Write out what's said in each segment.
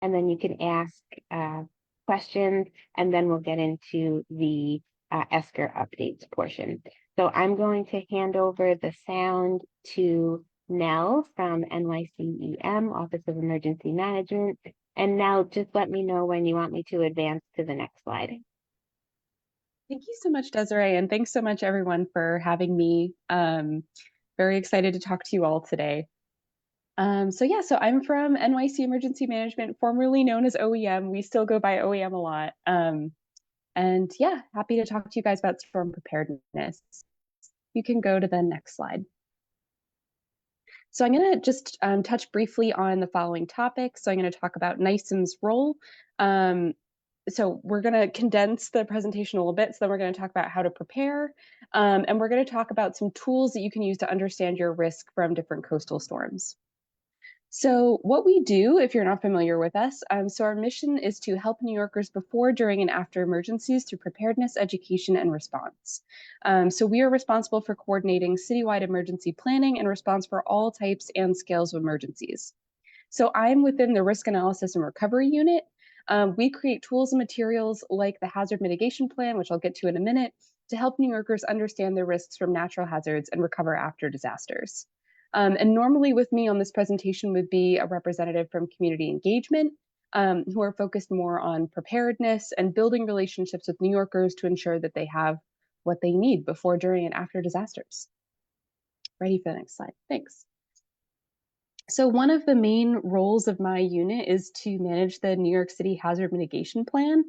and then you can ask questions, and then we'll get into the ESCR updates portion. So I'm going to hand over the sound to Nell from NYCEM, Office of Emergency Management. And Nell, just let me know when you want me to advance to the next slide. Thank you so much, Desiree, and thanks so much, everyone, for having me. Very excited to talk to you all today. So I'm from NYC Emergency Management, formerly known as OEM. We still go by OEM a lot. And yeah, happy to talk to you guys about storm preparedness. You can go to the next slide. So I'm going to just touch briefly on the following topics. So I'm going to talk about NYCEM's role. So we're going to condense the presentation a little bit. So then we're going to talk about how to prepare. And we're going to talk about some tools that you can use to understand your risk from different coastal storms. So what we do, if you're not familiar with us, so our mission is to help New Yorkers before, during, and after emergencies through preparedness, education, and response. So we are responsible for coordinating citywide emergency planning and response for all types and scales of emergencies. So I'm within the Risk Analysis and Recovery Unit. We create tools and materials like the Hazard Mitigation Plan, which I'll get to in a minute, to help New Yorkers understand their risks from natural hazards and recover after disasters. And normally with me on this presentation would be a representative from community engagement, who are focused more on preparedness and building relationships with New Yorkers to ensure that they have what they need before, during, and after disasters. Ready for the next slide. Thanks. So one of the main roles of my unit is to manage the New York City Hazard Mitigation Plan.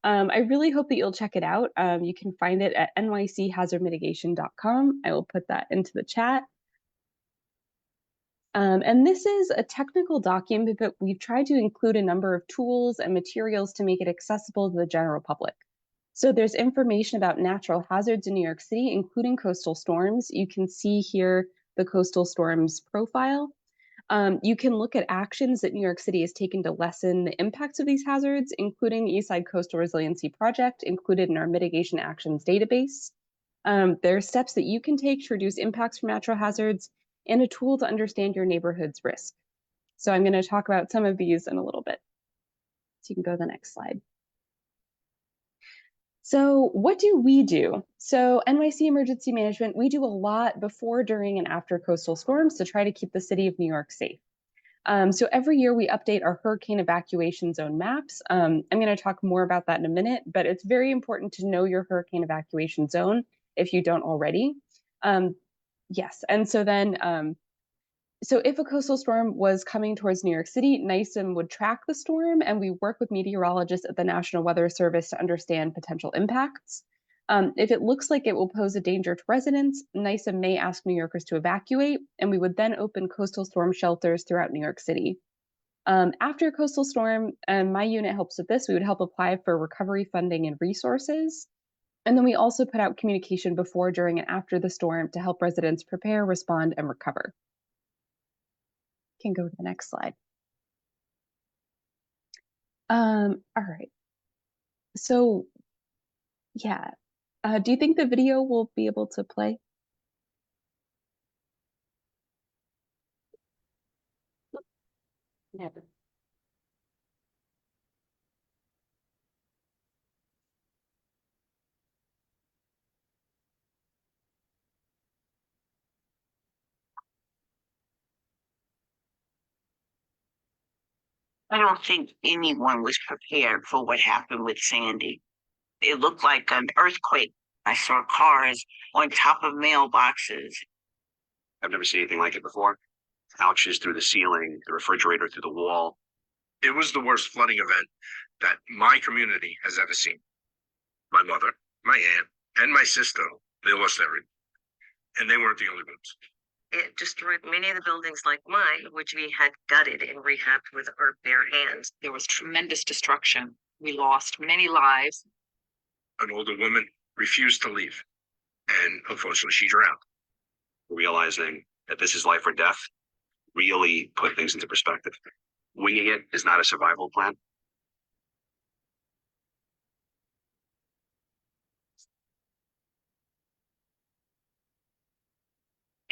I really hope that you'll check it out. You can find it at nychazardmitigation.com. I will put that into the chat. And this is a technical document, but we've tried to include a number of tools and materials to make it accessible to the general public. So there's information about natural hazards in New York City, including coastal storms. You can see here the coastal storms profile. You can look at actions that New York City has taken to lessen the impacts of these hazards, including the East Side Coastal Resiliency Project, included in our mitigation actions database. There are steps that you can take to reduce impacts from natural hazards, and a tool to understand your neighborhood's risk. So I'm going to talk about some of these in a little bit. So you can go to the next slide. So what do we do? So NYC Emergency Management, we do a lot before, during, and after coastal storms to try to keep the city of New York safe. So every year we update our hurricane evacuation zone maps. I'm going to talk more about that in a minute, but it's very important to know your hurricane evacuation zone if you don't already. Yes, and so then, so if a coastal storm was coming towards New York City, NYCEM would track the storm, and we work with meteorologists at the National Weather Service to understand potential impacts. If it looks like it will pose a danger to residents, NYCEM may ask New Yorkers to evacuate, and we would then open coastal storm shelters throughout New York City. After a coastal storm, and my unit helps with this, we would help apply for recovery funding and resources. And then we also put out communication before, during, and after the storm to help residents prepare, respond, and recover. Can go to the next slide. All right. So, yeah. Do you think the video will be able to play? Never. I don't think anyone was prepared for what happened with Sandy. It looked like an earthquake. I saw cars on top of mailboxes. I've never seen anything like it before. Couches through the ceiling, the refrigerator through the wall. It was the worst flooding event that my community has ever seen. My mother, my aunt, and my sister, they lost everything. And they weren't the only ones. It destroyed many of the buildings like mine, which we had gutted and rehabbed with our bare hands. There was tremendous destruction. We lost many lives. An older woman refused to leave, and unfortunately she drowned. Realizing that this is life or death really put things into perspective. Winging it is not a survival plan.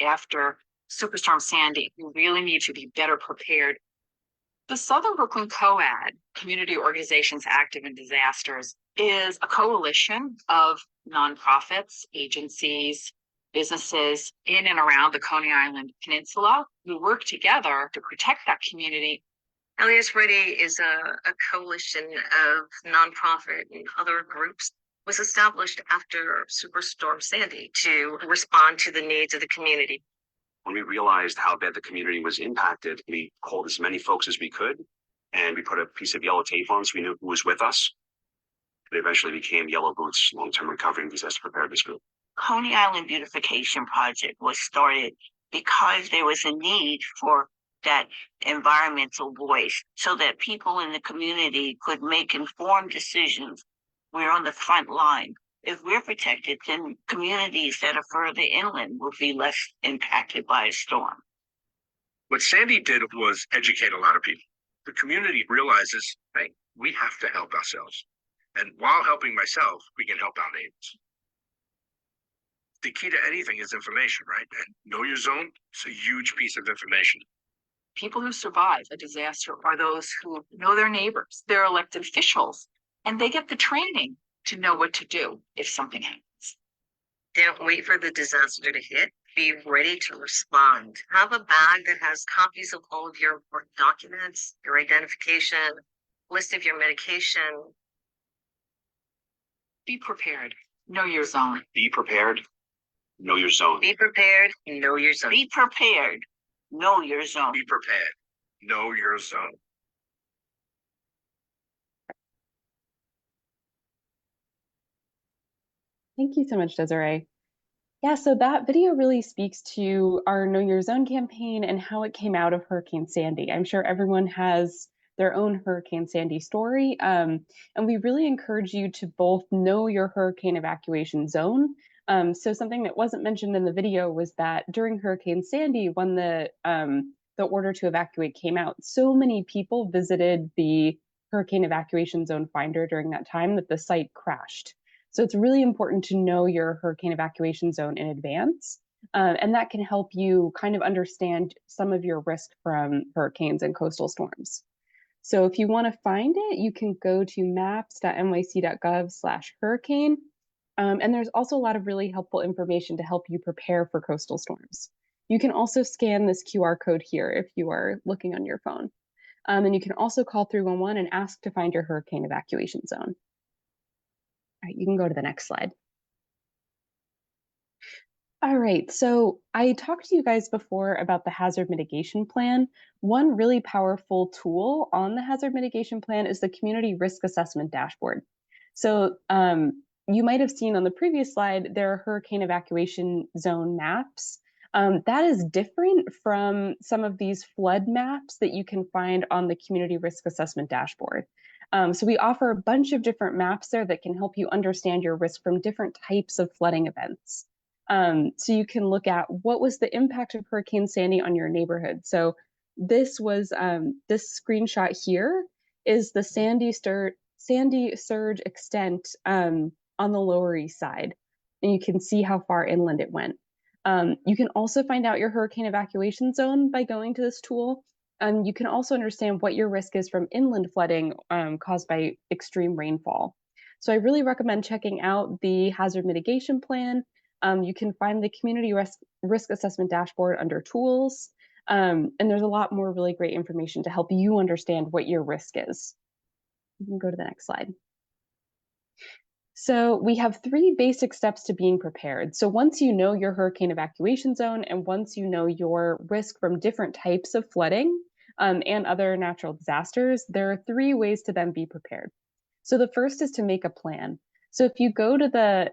After Superstorm Sandy, we really need to be better prepared. The Southern Brooklyn COAD, Community Organizations Active in Disasters, is a coalition of nonprofits, agencies, businesses in and around the Coney Island Peninsula who work together to protect that community. Elias Ready is a coalition of nonprofit and other groups, was established after Superstorm Sandy to respond to the needs of the community. When we realized how bad the community was impacted, we called as many folks as we could, and we put a piece of yellow tape on so we knew who was with us. It eventually became Yellow Boots Long-Term Recovery and Disaster Preparedness Group. Coney Island Beautification Project was started because there was a need for that environmental voice so that people in the community could make informed decisions. We're on the front line. If we're protected, then communities that are further inland will be less impacted by a storm. What Sandy did was educate a lot of people. The community realizes, hey, we have to help ourselves. And while helping myself, we can help our neighbors. The key to anything is information, right? And know your zone is a huge piece of information. People who survive a disaster are those who know their neighbors, their elected officials, and they get the training to know what to do if something happens. Don't wait for the disaster to hit. Be ready to respond. Have a bag that has copies of all of your important documents, your identification, list of your medication. Be prepared. Know your zone. Be prepared, know your zone. Be prepared, know your zone. Be prepared, know your zone. Be prepared. Know your zone. Thank you so much, Desiree. Yeah, so that video really speaks to our Know Your Zone campaign and how it came out of Hurricane Sandy. I'm sure everyone has their own Hurricane Sandy story, and we really encourage you to both know your hurricane evacuation zone. So something that wasn't mentioned in the video was that during Hurricane Sandy, when the order to evacuate came out, so many people visited the hurricane evacuation zone finder during that time that the site crashed. So it's really important to know your hurricane evacuation zone in advance. And that can help you kind of understand some of your risk from hurricanes and coastal storms. So if you want to find it, you can go to maps.nyc.gov/hurricane. And there's also a lot of really helpful information to help you prepare for coastal storms. You can also scan this QR code here if you are looking on your phone. And you can also call 311 and ask to find your hurricane evacuation zone. All right, you can go to the next slide. All right, so I talked to you guys before about the hazard mitigation plan. One really powerful tool on the hazard mitigation plan is the community risk assessment dashboard. So you might have seen on the previous slide, there are hurricane evacuation zone maps. That is different from some of these flood maps that you can find on the community risk assessment dashboard. So we offer a bunch of different maps there that can help you understand your risk from different types of flooding events. So you can look at what was the impact of Hurricane Sandy on your neighborhood. So this was this screenshot here is the Sandy surge extent on the Lower East Side, and you can see how far inland it went. You can also find out your hurricane evacuation zone by going to this tool. You can also understand what your risk is from inland flooding caused by extreme rainfall. So I really recommend checking out the hazard mitigation plan. You can find the community risk assessment dashboard under tools. And there's a lot more really great information to help you understand what your risk is. You can go to the next slide. So we have 3 basic steps to being prepared. So once you know your hurricane evacuation zone and once you know your risk from different types of flooding and other natural disasters, there are 3 ways to then be prepared. So the first is to make a plan. So if you go to the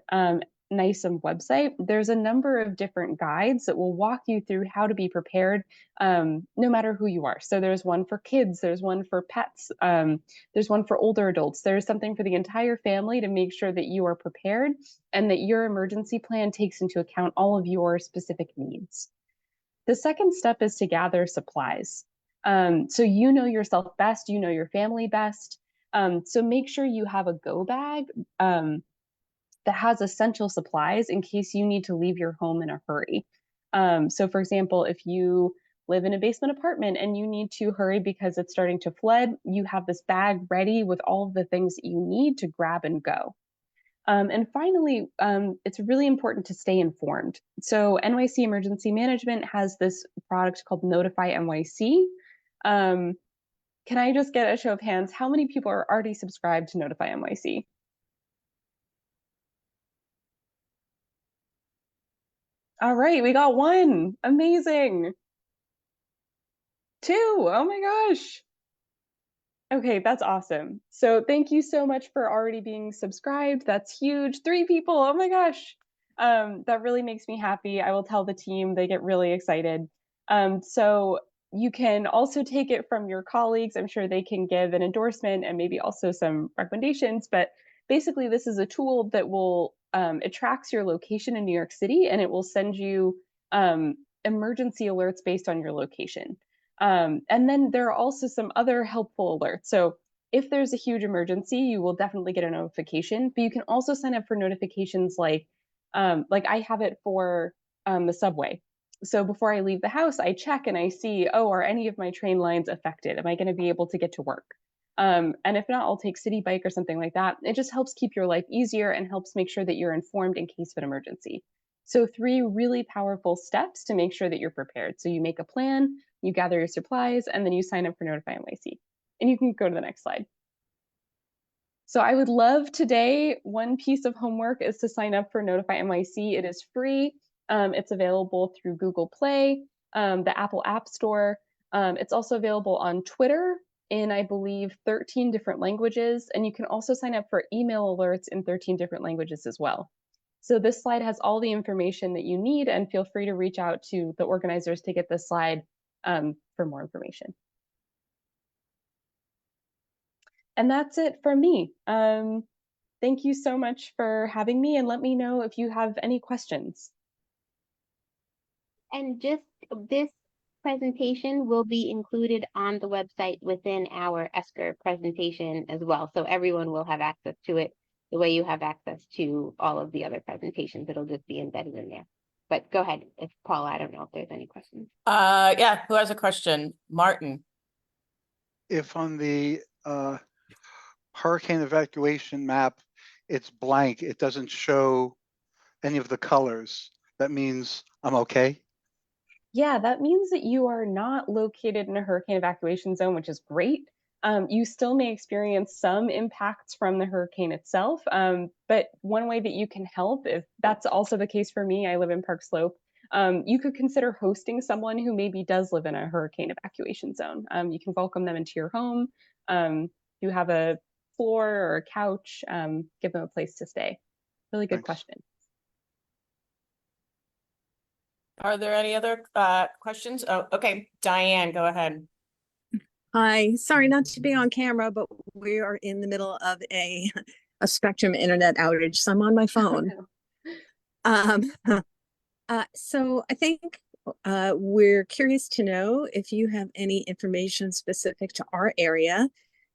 NISM website, there's a number of different guides that will walk you through how to be prepared no matter who you are. So there's one for kids, there's one for pets, there's one for older adults. There's something for the entire family to make sure that you are prepared and that your emergency plan takes into account all of your specific needs. The second step is to gather supplies. So you know yourself best, you know your family best. So make sure you have a go bag that has essential supplies in case you need to leave your home in a hurry. So for example, if you live in a basement apartment and you need to hurry because it's starting to flood, you have this bag ready with all of the things that you need to grab and go. And finally, it's really important to stay informed. So NYC Emergency Management has this product called Notify NYC. Can I just get a show of hands? How many people are already subscribed to Notify NYC? All right, we got one. Amazing. Two. Oh my gosh. Okay, that's awesome. So thank you so much for already being subscribed. That's huge. 3 people. Oh my gosh. That really makes me happy. I will tell the team, they get really excited. So you can also take it from your colleagues. I'm sure they can give an endorsement and maybe also some recommendations. But basically, this is a tool that will, it tracks your location in New York City and it will send you emergency alerts based on your location. And then there are also some other helpful alerts. So if there's a huge emergency, you will definitely get a notification, but you can also sign up for notifications like I have it for the subway. So before I leave the house, I check and I see, oh, are any of my train lines affected? Am I going to be able to get to work? And if not, I'll take City Bike or something like that. It just helps keep your life easier and helps make sure that you're informed in case of an emergency. So 3 really powerful steps to make sure that you're prepared. So you make a plan, you gather your supplies, and then you sign up for Notify NYC. And you can go to the next slide. So I would love today, one piece of homework is to sign up for Notify NYC. It is free. It's available through Google Play, the Apple App Store. It's also available on Twitter in, I believe, 13 different languages. And you can also sign up for email alerts in 13 different languages as well. So this slide has all the information that you need, and feel free to reach out to the organizers to get this slide for more information. And that's it from me. Thank you so much for having me, and let me know if you have any questions. And just this presentation will be included on the website within our ESCR presentation as well. So everyone will have access to it the way you have access to all of the other presentations. It'll just be embedded in there. But go ahead, if Paula, I don't know if there's any questions. Yeah, who has a question? Martin. If on the hurricane evacuation map, it's blank, it doesn't show any of the colors, that means I'm okay? Yeah, that means that you are not located in a hurricane evacuation zone, which is great. You still may experience some impacts from the hurricane itself, but one way that you can help, if that's also the case for me, I live in Park Slope, you could consider hosting someone who maybe does live in a hurricane evacuation zone. You can welcome them into your home. You have a floor or a couch, give them a place to stay. Really good question. Are there any other questions? Oh, okay. Diane, go ahead. Hi, sorry not to be on camera, but we are in the middle of a Spectrum internet outage, so I'm on my phone. So I think we're curious to know if you have any information specific to our area,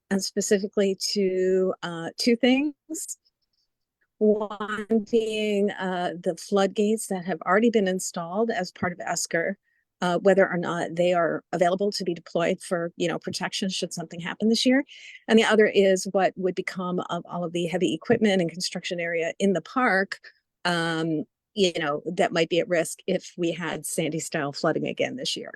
and specifically to 2 things. One being the floodgates that have already been installed as part of ESCR, whether or not they are available to be deployed for, protection should something happen this year. And the other is what would become of all of the heavy equipment and construction area in the park, that might be at risk if we had Sandy style flooding again this year.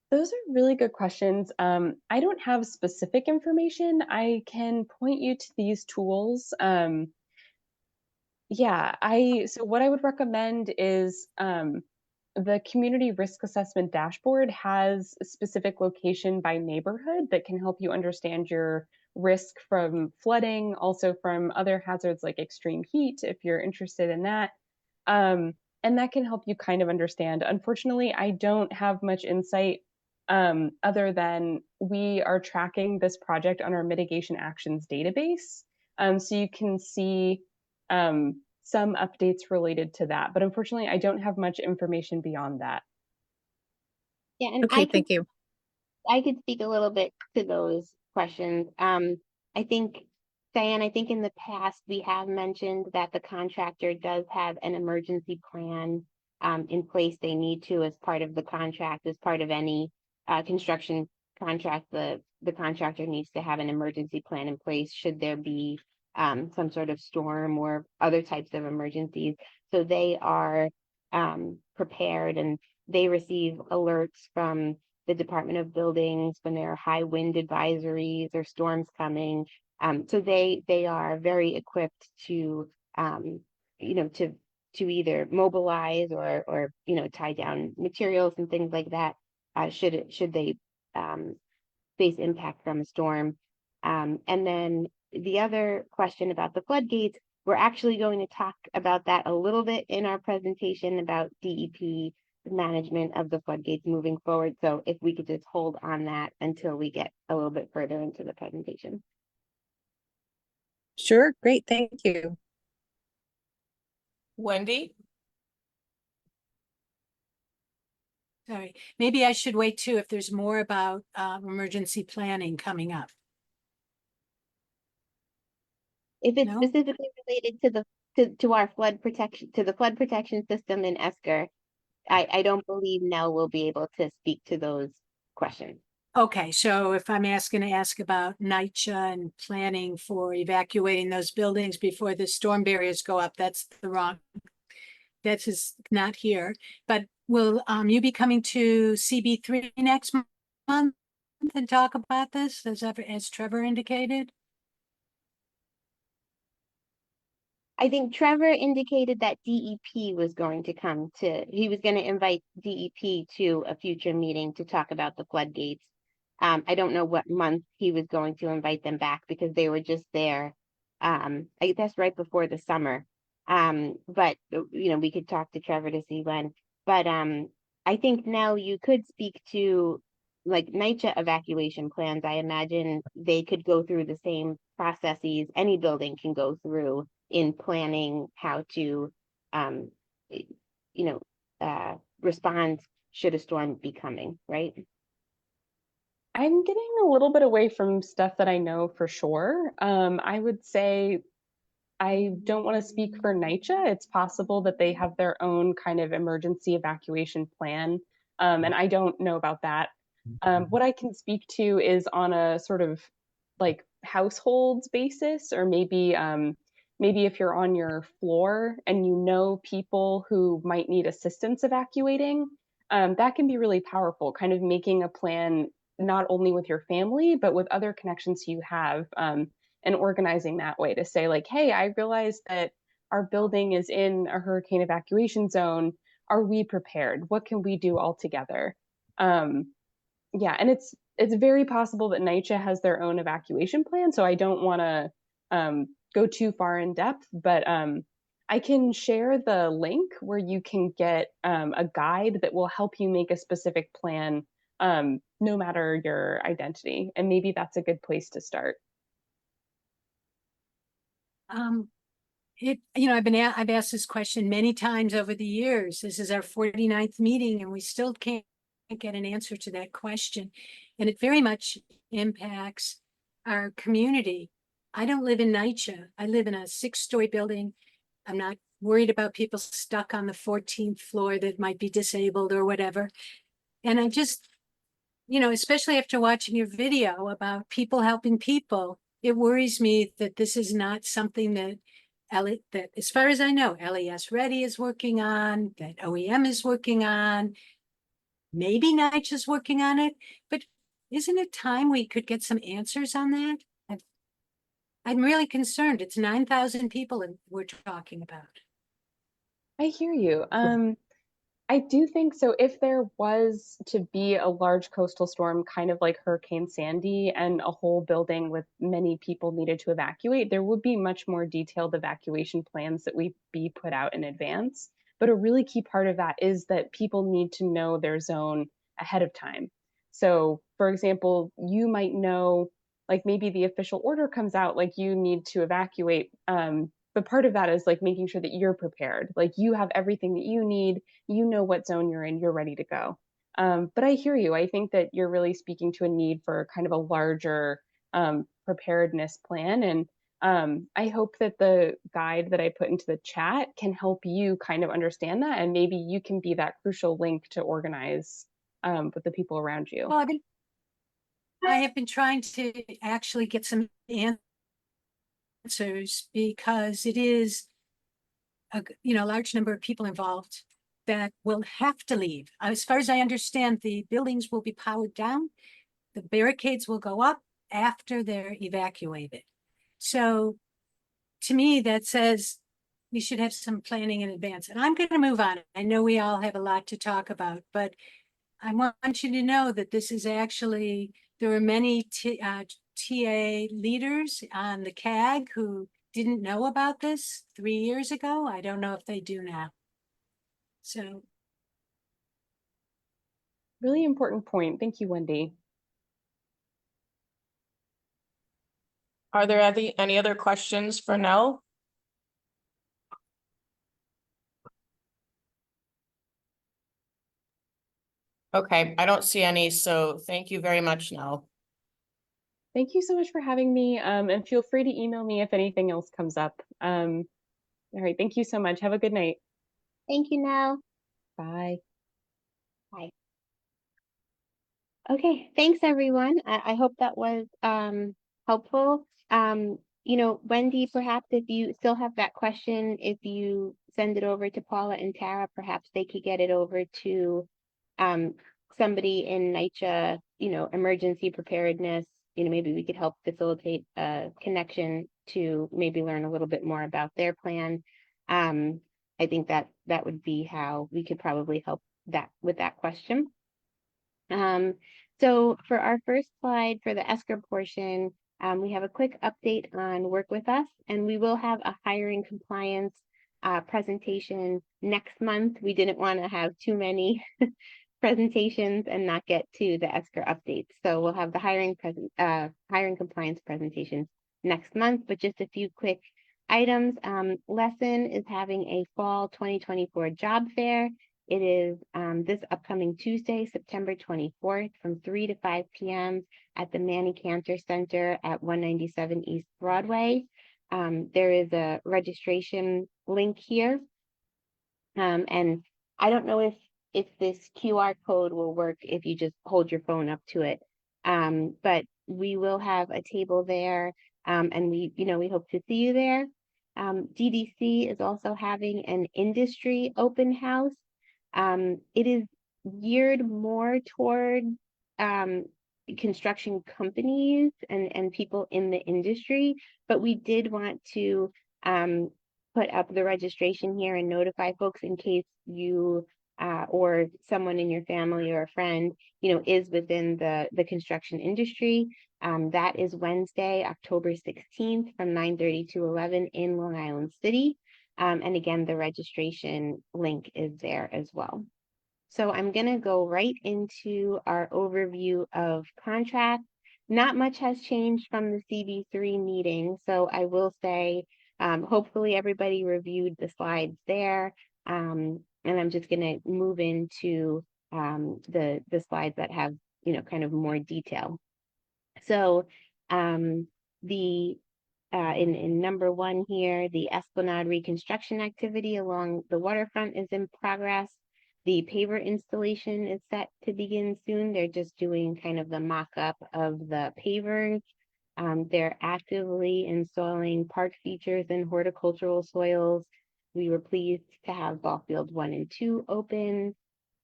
Those are really good questions. I don't have specific information. I can point you to these tools. So what I would recommend is the community risk assessment dashboard has a specific location by neighborhood that can help you understand your risk from flooding, also from other hazards like extreme heat, if you're interested in that. And that can help you kind of understand. Unfortunately, I don't have much insight other than we are tracking this project on our mitigation actions database. So you can see some updates related to that, but unfortunately, I don't have much information beyond that. Yeah, and Okay, thank you. I could speak a little bit to those questions. I think, Diane, I think in the past we have mentioned that the contractor does have an emergency plan in place. They need to, as part of the contract, as part of any construction contract, the contractor needs to have an emergency plan in place should there be some sort of storm or other types of emergencies. So they are prepared, and they receive alerts from the Department of Buildings when there are high wind advisories or storms coming. So they are very equipped to to either mobilize or tie down materials and things like that should they face impact from a storm. And then the other question about the floodgates, we're actually going to talk about that a little bit in our presentation about DEP management of the floodgates moving forward. So if we could just hold on that until we get a little bit further into the presentation. Sure, great, thank you. Wendy? Sorry, maybe I should wait too if there's more about emergency planning coming up. If it's No? specifically related to our flood protection, to the flood protection system in Esker, I don't believe Nell will be able to speak to those questions. Okay, so if I'm asking to ask about NYCHA and planning for evacuating those buildings before the storm barriers go up, that's the wrong, that is not here. But will you be coming to CB3 next month and talk about this, as Trevor indicated? I think Trevor indicated that DEP was going to come to, he was going to invite DEP to a future meeting to talk about the floodgates. I don't know what month he was going to invite them back because they were just there. I guess right before the summer. But we could talk to Trevor to see when. But I think now you could speak to like NYCHA evacuation plans. I imagine they could go through the same processes any building can go through in planning how to respond should a storm be coming, right? I'm getting a little bit away from stuff that I know for sure. I would say I don't want to speak for NYCHA. It's possible that they have their own kind of emergency evacuation plan, and I don't know about that. What I can speak to is on a sort of like households basis, or maybe if you're on your floor and you know people who might need assistance evacuating, that can be really powerful, kind of making a plan not only with your family, but with other connections you have, and organizing that way to say like, hey, I realize that our building is in a hurricane evacuation zone. Are we prepared? What can we do all together? Yeah, and it's very possible that NYCHA has their own evacuation plan, so I don't want to go too far in depth, but I can share the link where you can get a guide that will help you make a specific plan, no matter your identity, and maybe that's a good place to start. I've asked this question many times over the years. This is our 49th meeting and we still can't get an answer to that question. And it very much impacts our community. I don't live in NYCHA. I live in a 6-story building. I'm not worried about people stuck on the 14th floor that might be disabled or whatever. And I just, especially after watching your video about people helping people, it worries me that this is not something that as far as I know, LES Ready is working on, that OEM is working on, maybe NYCHA is working on it, but isn't it time we could get some answers on that? I'm really concerned. It's 9,000 people we're talking about. I hear you. I do think so. If there was to be a large coastal storm, kind of like Hurricane Sandy, and a whole building with many people needed to evacuate, there would be much more detailed evacuation plans that would be put out in advance. But a really key part of that is that people need to know their zone ahead of time. So, for example, you might know, like maybe the official order comes out, like you need to evacuate. But part of that is like making sure that you're prepared, like you have everything that you need, you know what zone you're in, you're ready to go. But I hear you. I think that you're really speaking to a need for kind of a larger preparedness plan. And I hope that the guide that I put into the chat can help you kind of understand that, and maybe you can be that crucial link to organize with the people around you. Well, I have been trying to actually get some answers because it is a large number of people involved that will have to leave. As far as I understand, the buildings will be powered down. The barricades will go up after they're evacuated. So to me, that says we should have some planning in advance. And I'm going to move on. I know we all have a lot to talk about, but I want you to know that this is actually, there were many TA leaders on the CAG who didn't know about this 3 years ago. I don't know if they do now. So. Really important point. Thank you, Wendy. Are there any other questions for Nell? Okay, I don't see any, so thank you very much, Nell. Thank you so much for having me, and feel free to email me if anything else comes up. All right, thank you so much. Have a good night. Thank you, Nell. Bye. Bye. Okay, thanks everyone. I hope that was helpful. Wendy, perhaps if you still have that question, if you send it over to Paula and Tara, perhaps they could get it over to somebody in NYCHA, emergency preparedness. Maybe we could help facilitate a connection to maybe learn a little bit more about their plan. I think that would be how we could probably help with that question. So for our first slide for the ESCR portion, we have a quick update on Work With Us, and we will have a hiring compliance presentation next month. We didn't want to have too many presentations and not get to the ESCR updates. So we'll have the hiring compliance presentation next month, but just a few quick items. Lesson is having a fall 2024 job fair. It is this upcoming Tuesday, September 24th from 3 to 5 p.m. at the Manny Cantor Center at 197 East Broadway. There is a registration link here. And I don't know if this QR code will work if you just hold your phone up to it. But we will have a table there, and we hope to see you there. DDC is also having an industry open house. It is geared more toward construction companies and people in the industry, but we did want to put up the registration here and notify folks in case you or someone in your family or a friend, is within the construction industry. That is Wednesday, October 16th from 9:30 to 11 in Long Island City. And again, the registration link is there as well. So I'm going to go right into our overview of contracts. Not much has changed from the CB3 meeting. So I will say, hopefully everybody reviewed the slides there. And I'm just going to move into the slides that have, kind of more detail. So in number 1 here, the Esplanade reconstruction activity along the waterfront is in progress. The paver installation is set to begin soon. They're just doing kind of the mock-up of the pavers. They're actively installing park features and horticultural soils. We were pleased to have ball fields 1 and 2 open.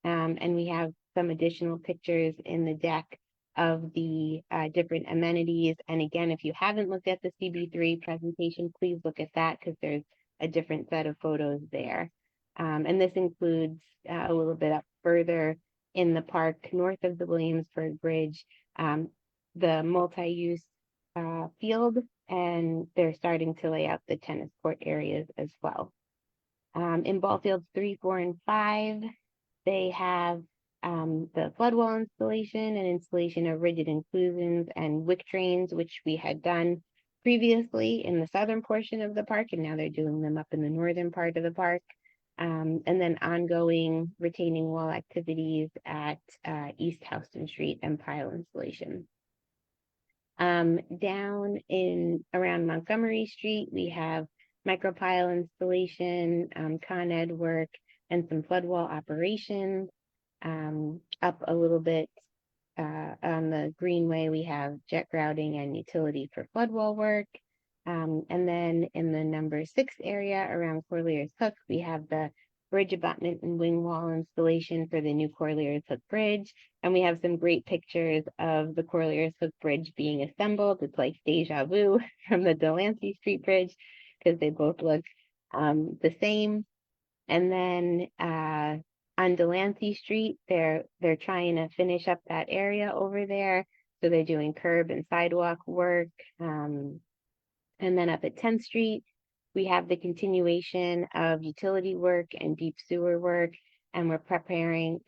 And we have some additional pictures in the deck of the different amenities. And again, if you haven't looked at the CB3 presentation, please look at that because there's a different set of photos there. And this includes a little bit up further in the park, north of the Williamsburg Bridge, the multi-use field, and they're starting to lay out the tennis court areas as well. In ball fields 3, 4, and 5, they have the flood wall installation and installation of rigid inclusions and wick drains, which we had done previously in the southern portion of the park, and now they're doing them up in the northern part of the park. And then ongoing retaining wall activities at East Houston Street and pile installation. Down in around Montgomery Street, we have micropile installation, Con Ed work, and some flood wall operations. Up a little bit on the Greenway, we have jet grouting and utility for flood wall work. And then in the number 6 area around Corlears Hook, we have the bridge abutment and wing wall installation for the new Corlears Hook Bridge. And we have some great pictures of the Corlears Hook Bridge being assembled. It's like deja vu from the Delancey Street Bridge because they both look the same. And then on Delancey Street, they're trying to finish up that area over there. So they're doing curb and sidewalk work. And then up at 10th Street, we have the continuation of utility work and deep sewer work. And we're preparing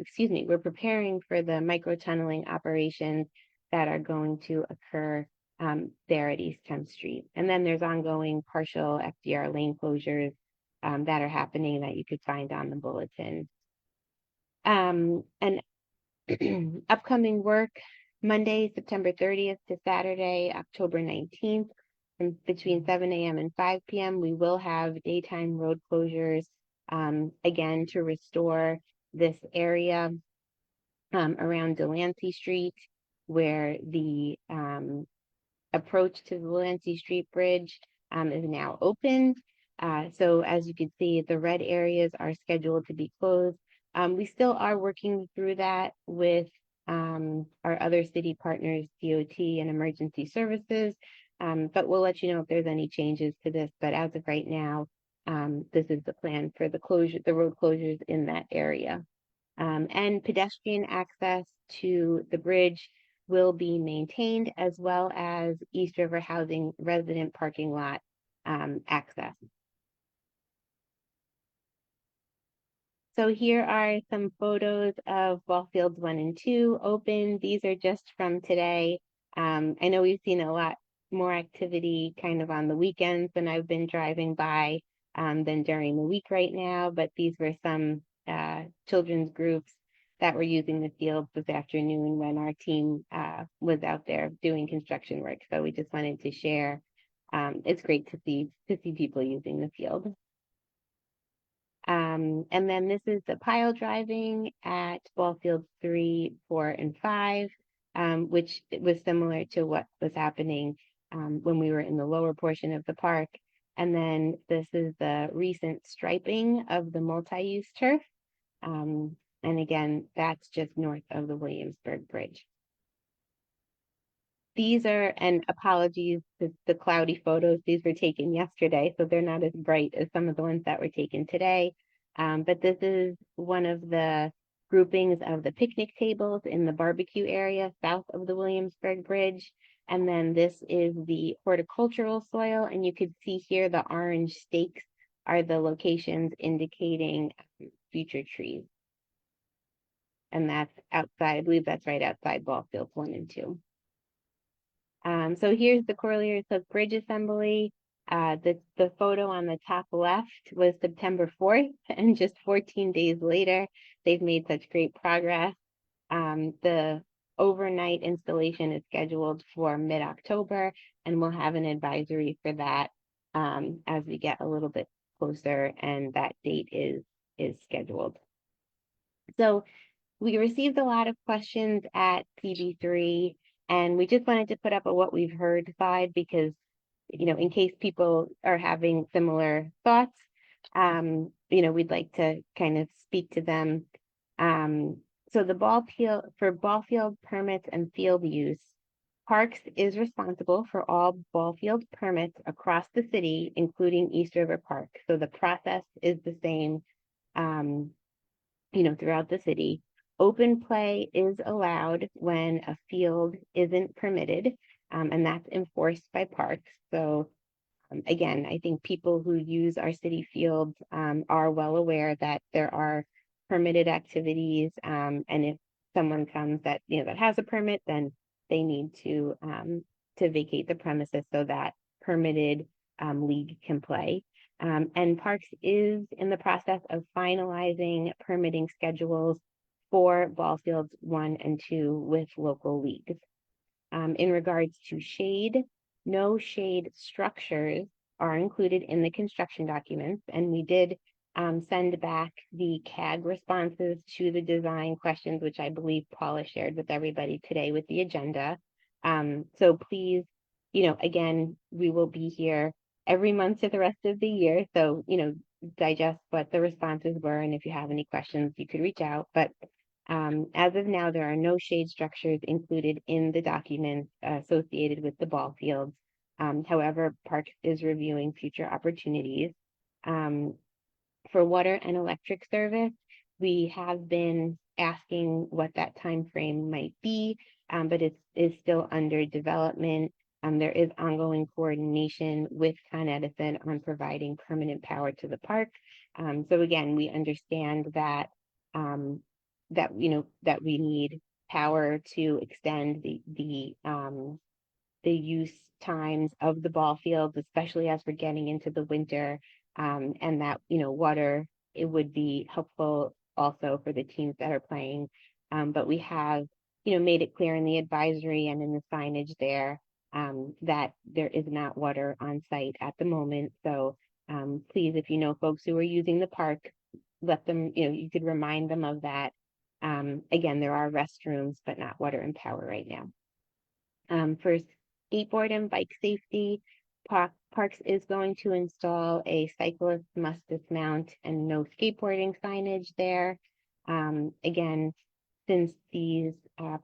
for the micro tunneling operations that are going to occur there at East 10th Street. And then there's ongoing partial FDR lane closures that are happening that you could find on the bulletin. And upcoming work, Monday, September 30th to Saturday, October 19th, from between 7 a.m. and 5 p.m. We will have daytime road closures, again, to restore this area around Delancey Street, where the approach to the Delancey Street Bridge is now open. So as you can see, the red areas are scheduled to be closed. We still are working through that with our other city partners, DOT and emergency services, but we'll let you know if there's any changes to this. But as of right now, this is the plan for the road closures in that area. And pedestrian access to the bridge will be maintained, as well as East River Housing resident parking lot access. So here are some photos of ball fields 1 and 2 open. These are just from today. I know we've seen a lot more activity kind of on the weekends when I've been driving by than during the week right now, but these were some children's groups that were using the fields this afternoon when our team was out there doing construction work. So we just wanted to share. It's great to see people using the field. And then this is the pile driving at ball fields 3, 4, and 5, which was similar to what was happening when we were in the lower portion of the park. And then this is the recent striping of the multi-use turf. And again, that's just north of the Williamsburg Bridge. These are, and apologies to the cloudy photos, these were taken yesterday, so they're not as bright as some of the ones that were taken today. But this is one of the groupings of the picnic tables in the barbecue area south of the Williamsburg Bridge. And then this is the horticultural soil, and you could see here the orange stakes are the locations indicating future trees. And that's outside, I believe that's right outside ball fields 1 and 2. So here's the Corlears Hook Bridge assembly. The photo on the top left was September 4th, and just 14 days later, they've made such great progress. The overnight installation is scheduled for mid-October, and we'll have an advisory for that as we get a little bit closer, and that date is scheduled. So we received a lot of questions at CB3, and we just wanted to put up a what we've heard slide because, you know, in case people are having similar thoughts, you know, we'd like to kind of speak to them. So the ball field permits and field use, Parks is responsible for all ball field permits across the city, including East River Park. So the process is the same, you know, throughout the city. Open play is allowed when a field isn't permitted, and that's enforced by Parks. So again, I think people who use our city fields are well aware that there are permitted activities, and if someone comes that, you know, that has a permit, then they need to vacate the premises so that permitted league can play. And Parks is in the process of finalizing permitting schedules for ball fields 1 and 2 with local leagues. In regards to shade, no shade structures are included in the construction documents, and we did send back the CAG responses to the design questions, which I believe Paula shared with everybody today with the agenda. So please, again, we will be here every month to the rest of the year. So, digest what the responses were, and if you have any questions, you could reach out. But as of now, there are no shade structures included in the documents associated with the ball fields. However, Parks is reviewing future opportunities. For water and electric service, we have been asking what that time frame might be, but it is still under development. There is ongoing coordination with Con Edison on providing permanent power to the park. So again, we understand that that we need power to extend the use times of the ball fields, especially as we're getting into the winter, and that, water, it would be helpful also for the teams that are playing. But we have, made it clear in the advisory and in the signage there that there is not water on site at the moment. So please, if you know folks who are using the park, let them, you could remind them of that. Again, there are restrooms, but not water and power right now. For skateboard and bike safety, Parks is going to install a cyclist must dismount and no skateboarding signage there. Again, since these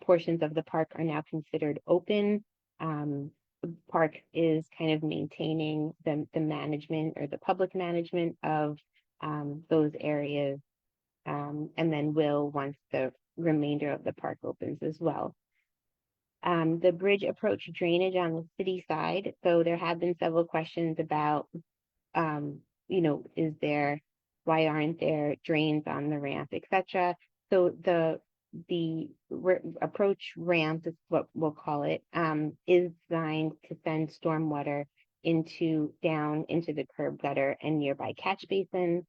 portions of the park are now considered open, the park is kind of maintaining the management or the public management of those areas, and then will once the remainder of the park opens as well. The bridge approach drainage on the city side. So there have been several questions about, why aren't there drains on the ramp, etc. So the approach ramp is what we'll call it, is designed to send stormwater down into the curb gutter and nearby catch basins.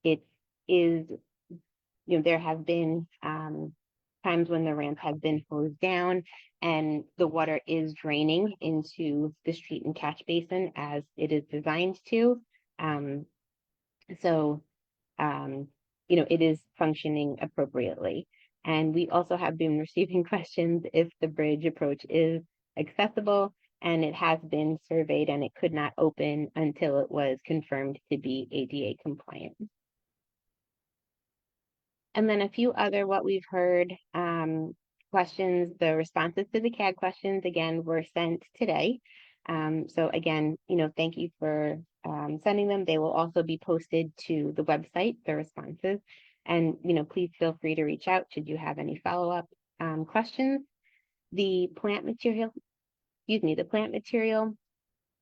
It is, there have been times when the ramp has been hosed down and the water is draining into the street and catch basin as it is designed to. It is functioning appropriately. And we also have been receiving questions if the bridge approach is accessible, and it has been surveyed and it could not open until it was confirmed to be ADA compliant. And then a few other what we've heard questions. The responses to the CAG questions, again, were sent today. So again, thank you for sending them. They will also be posted to the website, the responses. And, please feel free to reach out should you have any follow-up questions. The plant material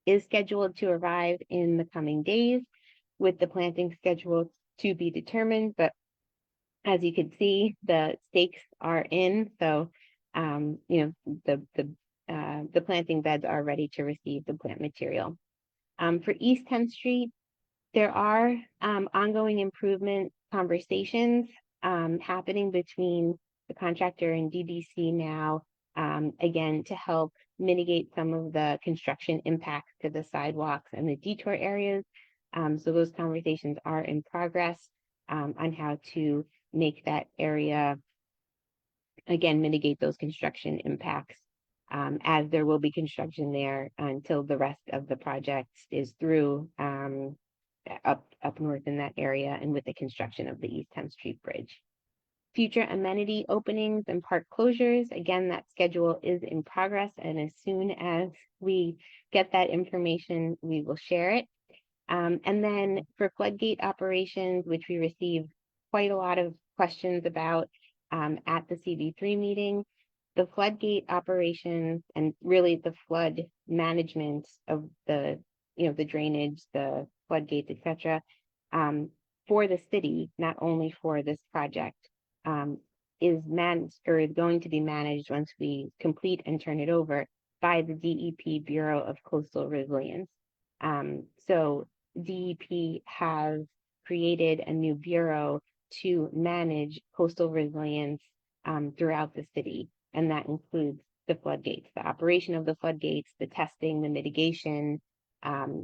is scheduled to arrive in the coming days, with the planting schedule to be determined, but as you can see, the stakes are in, so the planting beds are ready to receive the plant material. For East 10th Street, there are ongoing improvement conversations happening between the contractor and DDC now, again, to help mitigate some of the construction impacts to the sidewalks and the detour areas. So those conversations are in progress on how to make that area, again, mitigate those construction impacts, as there will be construction there until the rest of the project is through up north in that area, and with the construction of the East 10th Street Bridge. Future amenity openings and park closures, again, that schedule is in progress, and as soon as we get that information, we will share it. And then for floodgate operations, which we received quite a lot of questions about at the CB3 meeting, the floodgate operations and really the flood management of the, the drainage, the floodgates, etc., for the city, not only for this project, is managed or is going to be managed once we complete and turn it over by the DEP Bureau of Coastal Resilience. So DEP has created a new bureau to manage coastal resilience throughout the city, and that includes the floodgates, the operation of the floodgates, the testing, the mitigation,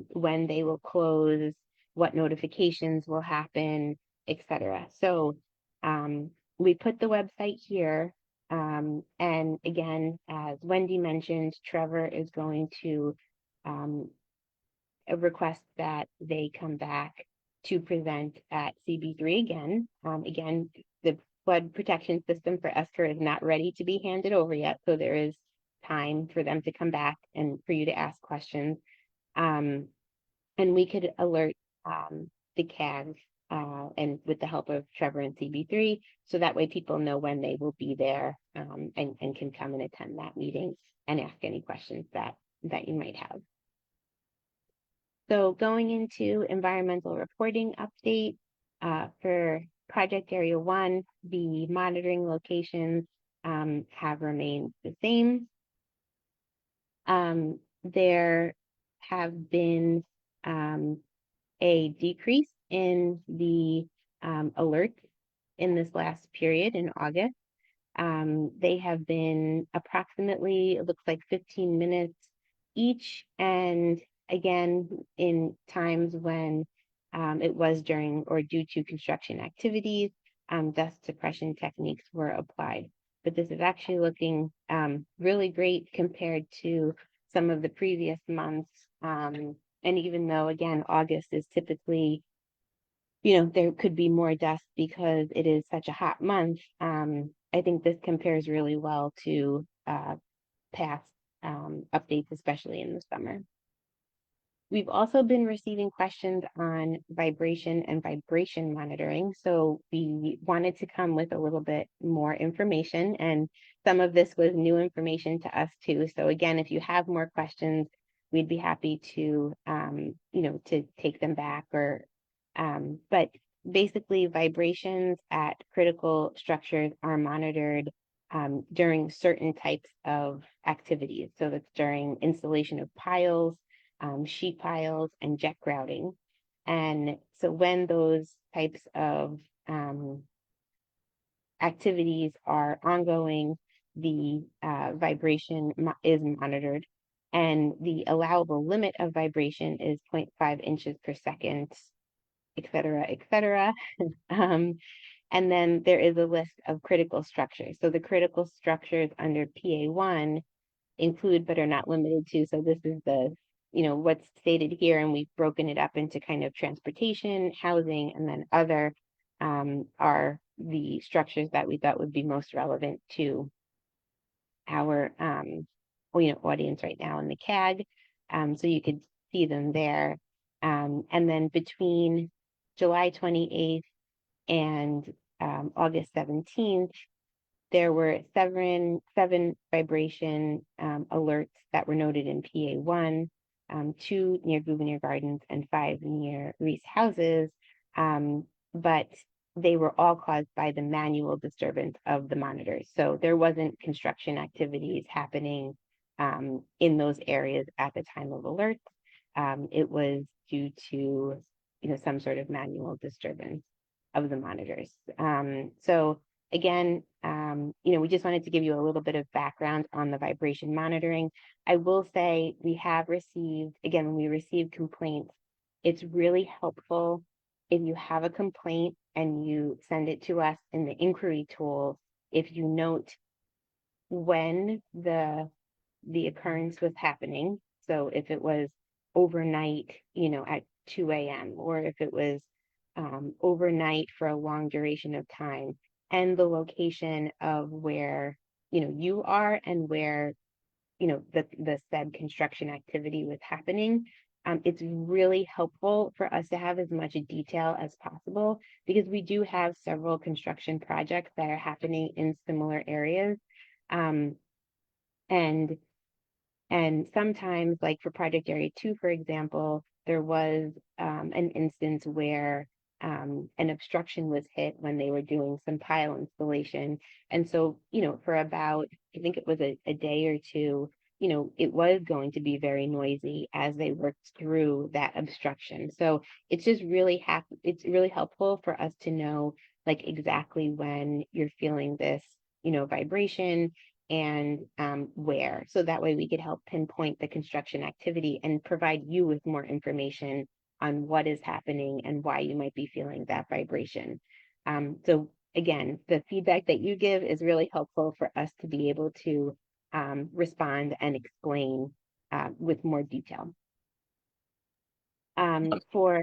when they will close, what notifications will happen, etc. So we put the website here. And again, as Wendy mentioned, Trevor is going to request that they come back to present at CB3 again. Again, the flood protection system for ESCR is not ready to be handed over yet, so there is time for them to come back and for you to ask questions. And we could alert the CAG and with the help of Trevor and CB3, so that way people know when they will be there and can come and attend that meeting and ask any questions that you might have. So going into environmental reporting update for project area 1, the monitoring locations have remained the same. There have been a decrease in the alerts in this last period in August. They have been approximately, it looks like 15 minutes each. And again, in times when it was during or due to construction activities, dust suppression techniques were applied. But this is actually looking really great compared to some of the previous months. And even though, again, August is typically, there could be more dust because it is such a hot month. I think this compares really well to past updates, especially in the summer. We've also been receiving questions on vibration and vibration monitoring. So we wanted to come with a little bit more information, and some of this was new information to us too. So again, if you have more questions, we'd be happy to, to take them back but basically vibrations at critical structures are monitored during certain types of activities. So that's during installation of piles, sheet piles, and jet grouting. And so when those types of activities are ongoing, the vibration is monitored, and the allowable limit of vibration is 0.5 inches per second, et cetera, et cetera. And then there is a list of critical structures. So the critical structures under PA1 include but are not limited to. So this is the, what's stated here, and we've broken it up into kind of transportation, housing, and then other are the structures that we thought would be most relevant to our audience right now in the CAG. So you could see them there. And then between July 28th and August 17th, there were seven vibration alerts that were noted in PA1, 2 near Gouverneur Gardens and 5 near Reese Houses, but they were all caused by the manual disturbance of the monitors. So there wasn't construction activities happening in those areas at the time of alert. It was due to, some sort of manual disturbance of the monitors. So again, we just wanted to give you a little bit of background on the vibration monitoring. I will say we have received, again, when we receive complaints, it's really helpful if you have a complaint and you send it to us in the inquiry tool, if you note when the occurrence was happening. So if it was overnight, at 2 a.m., or if it was overnight for a long duration of time, and the location of where, you are and where, the said construction activity was happening. It's really helpful for us to have as much detail as possible, because we do have several construction projects that are happening in similar areas. And sometimes, like for project area 2, for example, there was an instance where an obstruction was hit when they were doing some pile installation. And so, for about, I think it was a day or two, it was going to be very noisy as they worked through that obstruction. So it's just really it's really helpful for us to know like exactly when you're feeling this, vibration, and where. So that way we could help pinpoint the construction activity and provide you with more information on what is happening and why you might be feeling that vibration. So again, the feedback that you give is really helpful for us to be able to respond and explain with more detail. For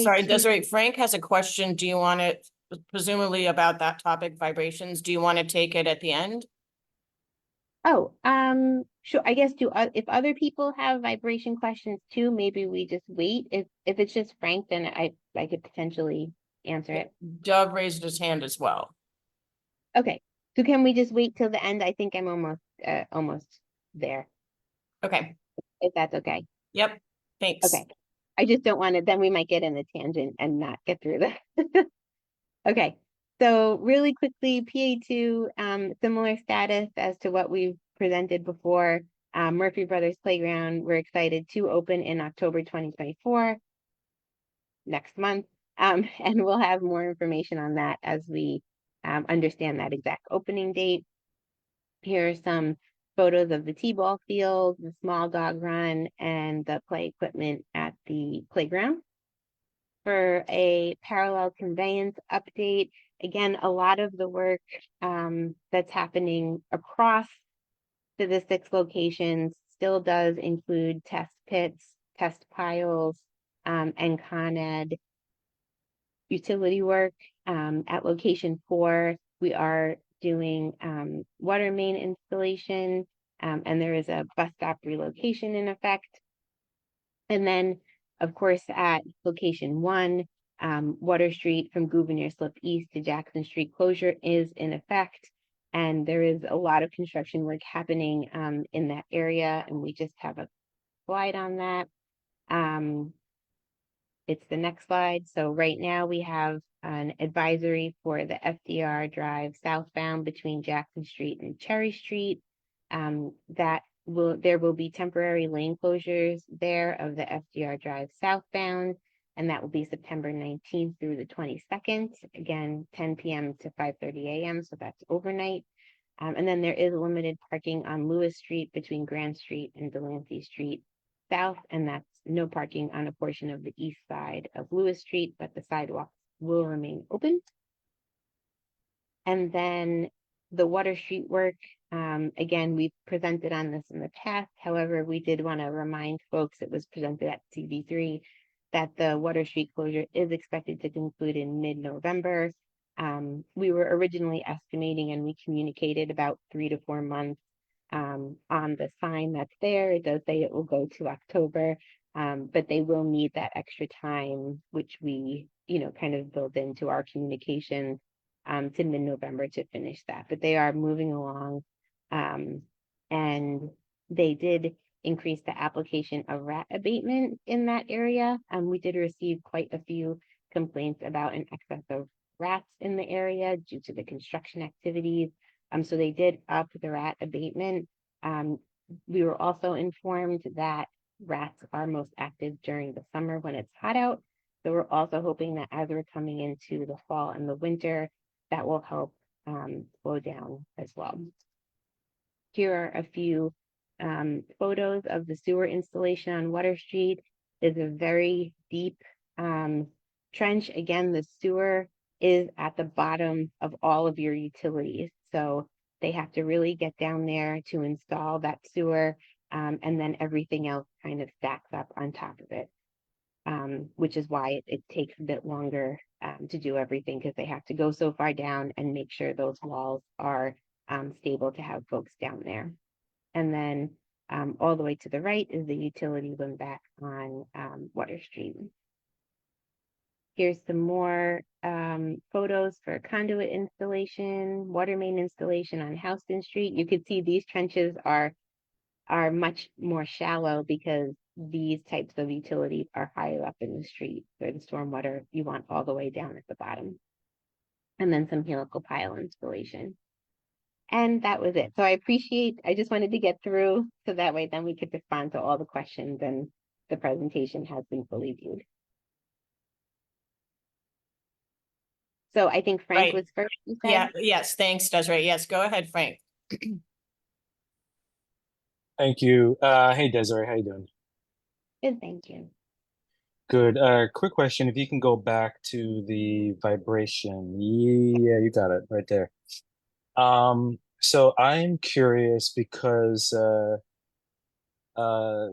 Sorry, PA2, Desiree, Frank has a question. Do you want it, presumably about that topic, vibrations? Do you want to take it at the end? oh, sure. I guess if other people have vibration questions too, maybe we just wait. If it's just Frank, then I could potentially answer it. Doug raised his hand as well. Okay, so can we just wait till the end? I think I'm almost there, Okay, if that's okay. yep, thanks. Okay, I just don't want to, then we might get in a tangent and not get through the. Okay, so really quickly, PA2, similar status as to what we've presented before. Murphy Brothers Playground, we're excited to open in October 2024, next month. And we'll have more information on that as we understand that exact opening date. Here are some photos of the T-ball field, the small dog run, and the play equipment at the playground. For a parallel conveyance update, again, a lot of the work that's happening across the 6 locations still does include test pits, test piles, and Con Ed utility work. At location 4, we are doing water main installation, and there is a bus stop relocation in effect. And then, of course, at location 1, Water Street from Gouverneur Slip East to Jackson Street closure is in effect. And there is a lot of construction work happening in that area. And we just have a slide on that. It's the next slide. So right now we have an advisory for the FDR Drive southbound between Jackson Street and Cherry Street. There will be temporary lane closures there of the FDR Drive southbound, and that will be September 19th through the 22nd, again, 10 p.m. to 5:30 a.m., so that's overnight. And then there is limited parking on Lewis Street between Grand Street and Delancey Street south, and that's no parking on a portion of the east side of Lewis Street, but the sidewalks will remain open. And then the Water Street work, again, we've presented on this in the past. However, we did want to remind folks, it was presented at CB3, that the Water Street closure is expected to conclude in mid-November. We were originally estimating, and we communicated about 3 to 4 months on the sign that's there. It does say it will go to October, but they will need that extra time, which we, kind of build into our communication to mid-November to finish that. But they are moving along, and they did increase the application of rat abatement in that area. We did receive quite a few complaints about an excess of rats in the area due to the construction activities. So they did up the rat abatement. We were also informed that rats are most active during the summer when it's hot out. So we're also hoping that as we're coming into the fall and the winter, that will help slow down as well. Here are a few photos of the sewer installation on Water Street. It's a very deep trench. Again, the sewer is at the bottom of all of your utilities. So they have to really get down there to install that sewer, and then everything else kind of stacks up on top of it, which is why it takes a bit longer to do everything, because they have to go so far down and make sure those walls are stable to have folks down there. And then all the way to the right is the utility limb back on Water Street. Here's some more photos for conduit installation, water main installation on Houston Street. You can see these trenches are much more shallow because these types of utilities are higher up in the street, where the stormwater you want all the way down at the bottom. And then some helical pile installation. And that was it. So I just wanted to get through so that way then we could respond to all the questions, and the presentation has been fully viewed. So I think Frank Right. was first. You said? Yeah, yes, thanks, Desiree. Yes, go ahead, Frank. Thank you. Hey Desiree, how you doing? Good, thank you. Good. Quick question. If you can go back to the vibration. Yeah, you got it right there. So I'm curious because uh,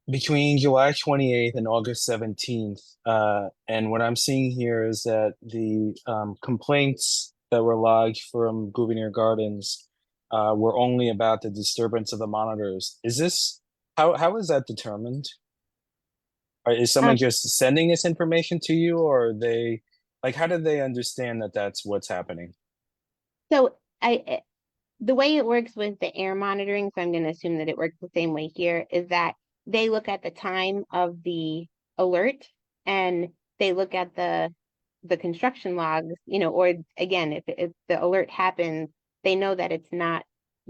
between July 28th and August 17th, and what I'm seeing here is that the complaints that were lodged from Gouverneur Gardens were only about the disturbance of the monitors. Is this how is that determined? Or is someone Um, just sending this information to you, or are they like how do they understand that that's what's happening? so the way it works with the air monitoring, so I'm going to assume that it works the same way here, is that they look at the time of the alert and they look at the construction logs, or again, if the alert happens, they know that it's not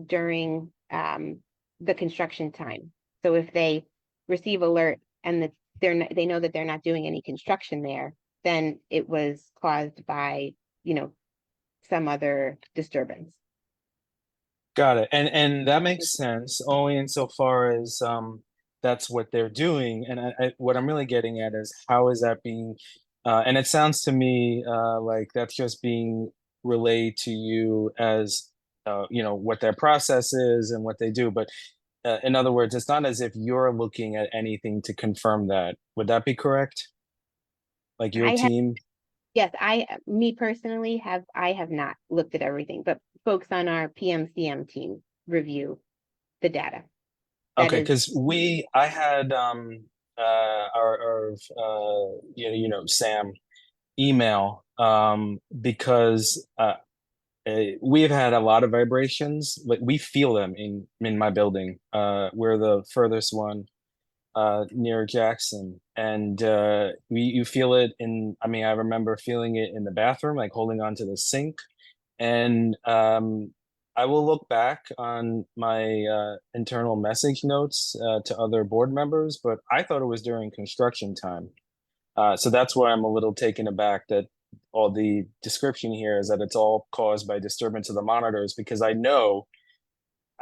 during the construction time. So if they receive alert and they know that they're not doing any construction there, then it was caused by, some other disturbance. Got it. And that makes sense only insofar as that's what they're doing. And what I'm really getting at is how is that being and it sounds to me like that's just being relayed to you as what their process is and what they do. But in other words, it's not as if you're looking at anything to confirm that. Would that be correct? Like your I have team? Yes, me personally I have not looked at everything, but folks on our PMCM team review the data. That Okay, is because I had our Sam email because we've had a lot of vibrations. Like we feel them in my building. We're the furthest one near Jackson, and you feel it in. I mean, I remember feeling it in the bathroom, like holding onto the sink, and I will look back on my internal message notes to other board members, but I thought it was during construction time. So that's why I'm a little taken aback that all the description here is that it's all caused by disturbance of the monitors because I know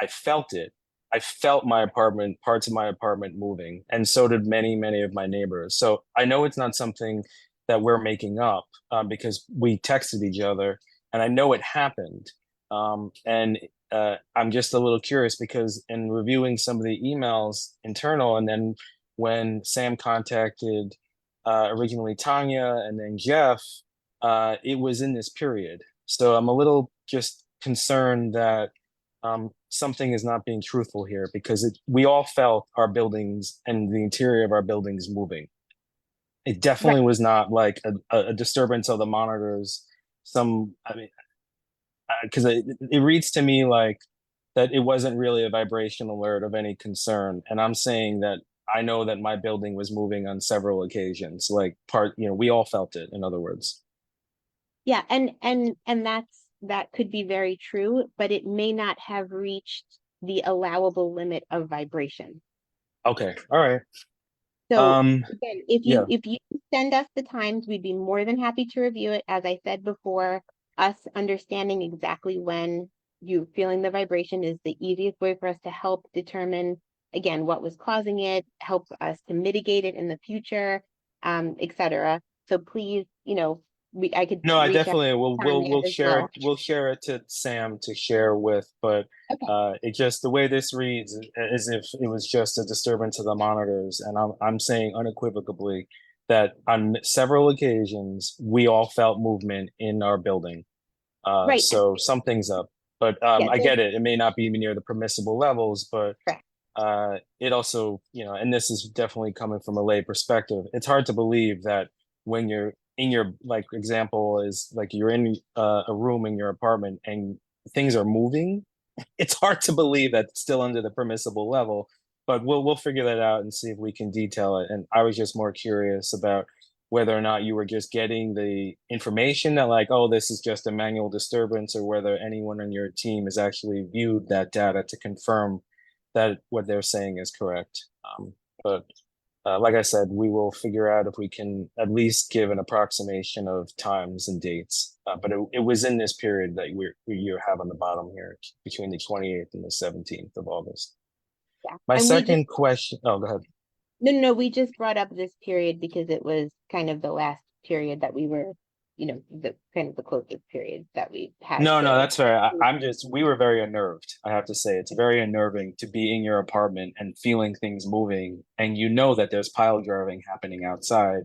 I felt it. I felt my apartment, parts of my apartment moving, and so did many, many of my neighbors. So I know it's not something that we're making up because we texted each other, and I know it happened. And I'm just a little curious because in reviewing some of the emails internal, and then when Sam contacted originally Tanya and then Jeff, it was in this period. So I'm a little just concerned that something is not being truthful here because we all felt our buildings and the interior of our buildings moving. It right. definitely was not like a disturbance of the monitors. I mean, because it reads to me like that it wasn't really a vibration alert of any concern. And I'm saying that I know that my building was moving on several occasions. Like we all felt it, in other words. Yeah, and that could be very true, but it may not have reached the allowable limit of vibration. Okay. All right. So again, Yeah. if you send us the times, we'd be more than happy to review it. As I said before, us understanding exactly when you feeling the vibration is the easiest way for us to help determine again what was causing it, help us to mitigate it in the future, etc. So please, I could No, I reach out definitely will. to We'll Tanya as share it. well. We'll share it to Sam to share with. But Okay. it just the way this reads is if it was just a disturbance of the monitors, and I'm saying unequivocally that on several occasions we all felt movement in our building. Right. So something's up. But Yeah, I get it. It may not be near the permissible levels, but correct. it also, and this is definitely coming from a lay perspective. It's hard to believe that when you're in your like example is like you're in a room in your apartment and things are moving. It's hard to believe that it's still under the permissible level, but we'll figure that out and see if we can detail it. And I was just more curious about whether or not you were just getting the information that like, oh, this is just a manual disturbance, or whether anyone on your team has actually viewed that data to confirm that what they're saying is correct. But like I said, we will figure out if we can at least give an approximation of times and dates. But it was in this period that you have on the bottom here between the 28th and the 17th of August. Yeah. My And we just, second question, oh, go ahead. no, we just brought up this period because it was kind of the last period that we were, the kind of the closest period that we had No, no, to. that's fair. We were very unnerved. I have to say, it's very unnerving to be in your apartment and feeling things moving, and you know that there's pile driving happening outside.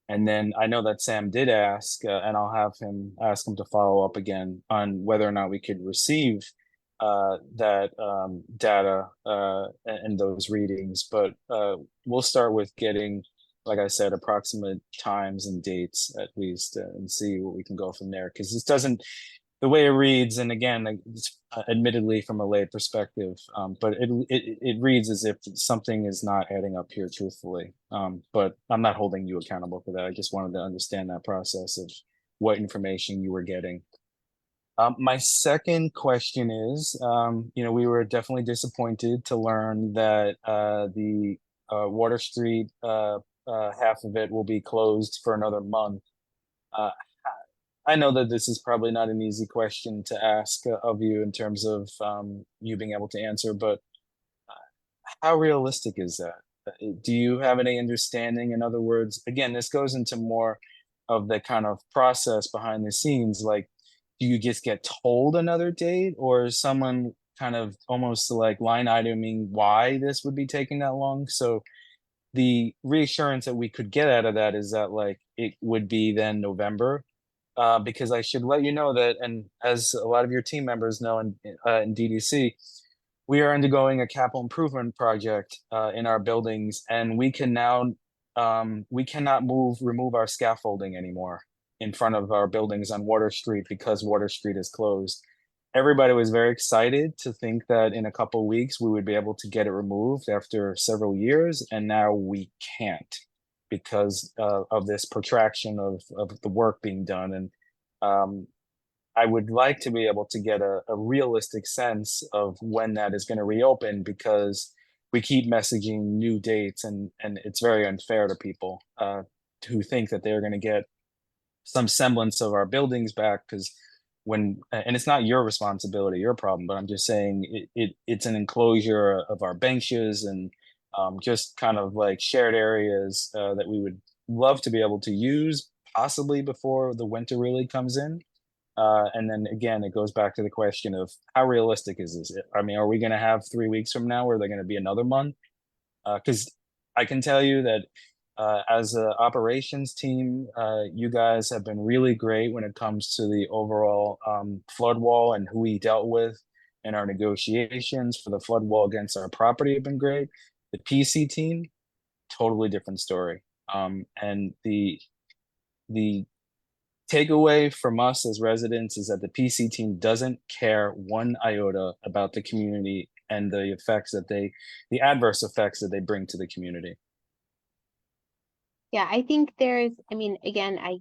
And then I know that Sam did ask, and I'll have him ask him to follow up again on whether or not we could receive that data and those readings. But we'll start with getting, like I said, approximate times and dates at least, and see what we can go from there. Because this doesn't, the way it reads, and again, like, it's admittedly from a lay perspective, but it reads as if something is not adding up here truthfully. But I'm not holding you accountable for that. I just wanted to understand that process of what information you were getting. My second question is, we were definitely disappointed to learn that the Water Street half of it will be closed for another month. Uh, I know that this is probably not an easy question to ask of you in terms of you being able to answer, but how realistic is that? Do you have any understanding? In other words, again, this goes into more of the kind of process behind the scenes. Like, do you just get told another date, or is someone kind of almost like line iteming why this would be taking that long? So the reassurance that we could get out of that is that like it would be then November, because I should let you know that, and as a lot of your team members know in DDC, we are undergoing a capital improvement project in our buildings, and we can now we cannot remove our scaffolding anymore in front of our buildings on Water Street because Water Street is closed. Everybody was very excited to think that in a couple of weeks we would be able to get it removed after several years, and now we can't because of this protraction of the work being done. And I would like to be able to get a realistic sense of when that is going to reopen, because we keep messaging new dates, and it's very unfair to people who think that they're going to get some semblance of our buildings back. Because and it's not your responsibility, your problem, but I'm just saying it's an enclosure of our benches and just kind of like shared areas that we would love to be able to use possibly before the winter really comes in. And then again, it goes back to the question of how realistic is this? I mean, are we going to have 3 weeks from now, or are they going to be another month? Because I can tell you that as an operations team, you guys have been really great when it comes to the overall flood wall and who we dealt with in our negotiations for the flood wall against our property have been great. The PC team, totally different story. And the takeaway from us as residents is that the PC team doesn't care one iota about the community and the adverse effects that they bring to the community. Yeah, I think I mean, again, I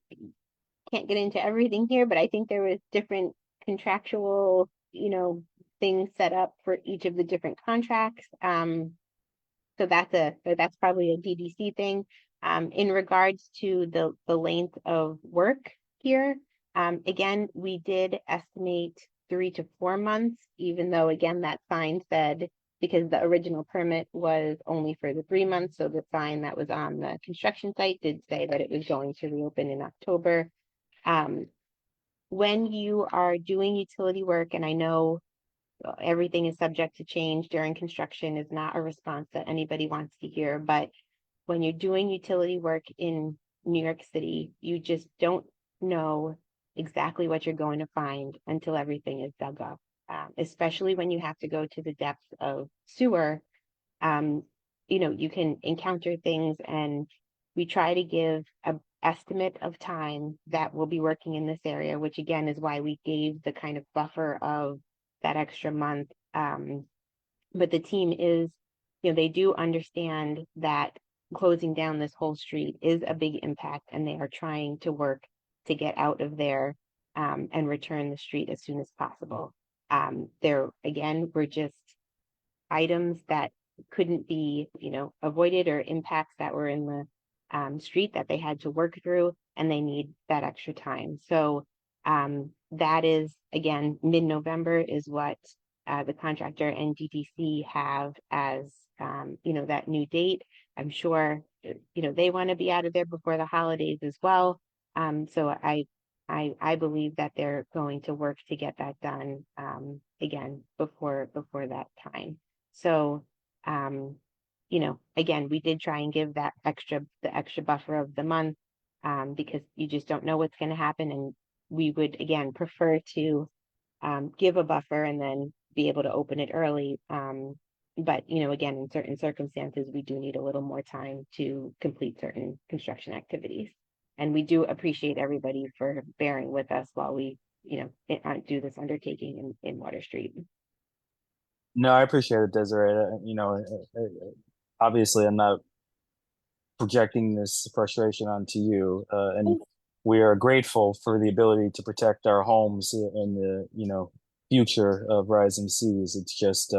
can't get into everything here, but I think there was different contractual, things set up for each of the different contracts. So that's probably a DDC thing. In regards to the length of work here, again, we did estimate 3 to 4 months, even though again that sign said, because the original permit was only for the 3 months, so the sign that was on the construction site did say that it was going to reopen in October. When you are doing utility work, and I know everything is subject to change during construction is not a response that anybody wants to hear, but when you're doing utility work in New York City, you just don't know exactly what you're going to find until everything is dug up, especially when you have to go to the depths of sewer. You can encounter things, and we try to give an estimate of time that we'll be working in this area, which again is why we gave the kind of buffer of that extra month. But the team is, they do understand that closing down this whole street is a big impact, and they are trying to work to get out of there and return the street as soon as possible. Again, we're just items that couldn't be, avoided, or impacts that were in the street that they had to work through, and they need that extra time. So that is, again, mid-November is what the contractor and DTC have as, that new date. I'm sure, they want to be out of there before the holidays as well. So I believe that they're going to work to get that done, again, before that time. So, again, we did try and give the extra buffer of the month, because you just don't know what's going to happen. And we would, again, prefer to, give a buffer and then be able to open it early. But, again, in certain circumstances, we do need a little more time to complete certain construction activities. And we do appreciate everybody for bearing with us while we, do this undertaking in Water Street. No, I appreciate it, Desiree. Obviously, I'm not projecting this frustration onto you, and we are grateful for the ability to protect our homes in the future of rising seas. It's just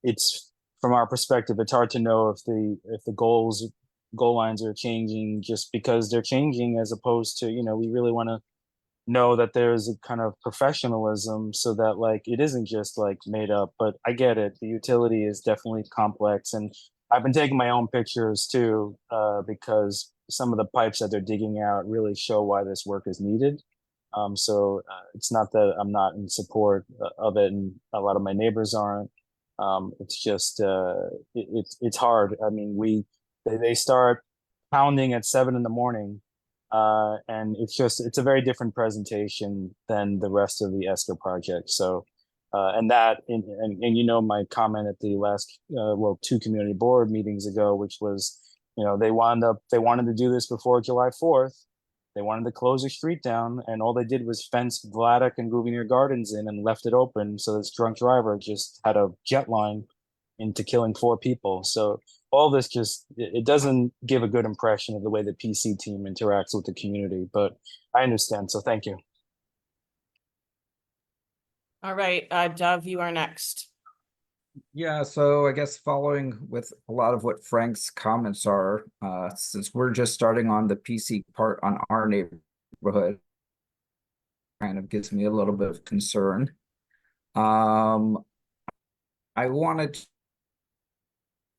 it's from our perspective, it's hard to know if the goal lines are changing just because they're changing, as opposed to we really want to know that there's a kind of professionalism so that like it isn't just like made up. But I get it, the utility is definitely complex, and I've been taking my own pictures too, because some of the pipes that they're digging out really show why this work is needed. So it's not that I'm not in support of it, and a lot of my neighbors aren't. It's just it's hard. I mean, they start pounding at 7 in the morning, and it's a very different presentation than the rest of the Esker project. So, and my comment at the last two community board meetings ago, which was they wanted to do this before July 4th. They wanted to close the street down, and all they did was fence Vladek and Gouverneur Gardens in and left it open. So this drunk driver just had a jet line into killing 4 people. So all this it doesn't give a good impression of the way the PC team interacts with the community, but I understand. So thank you. All right, Dov, you are next. Yeah, so I guess following with a lot of what Frank's comments are, since we're just starting on the PC part on our neighborhood, kind of gives me a little bit of concern. I wanted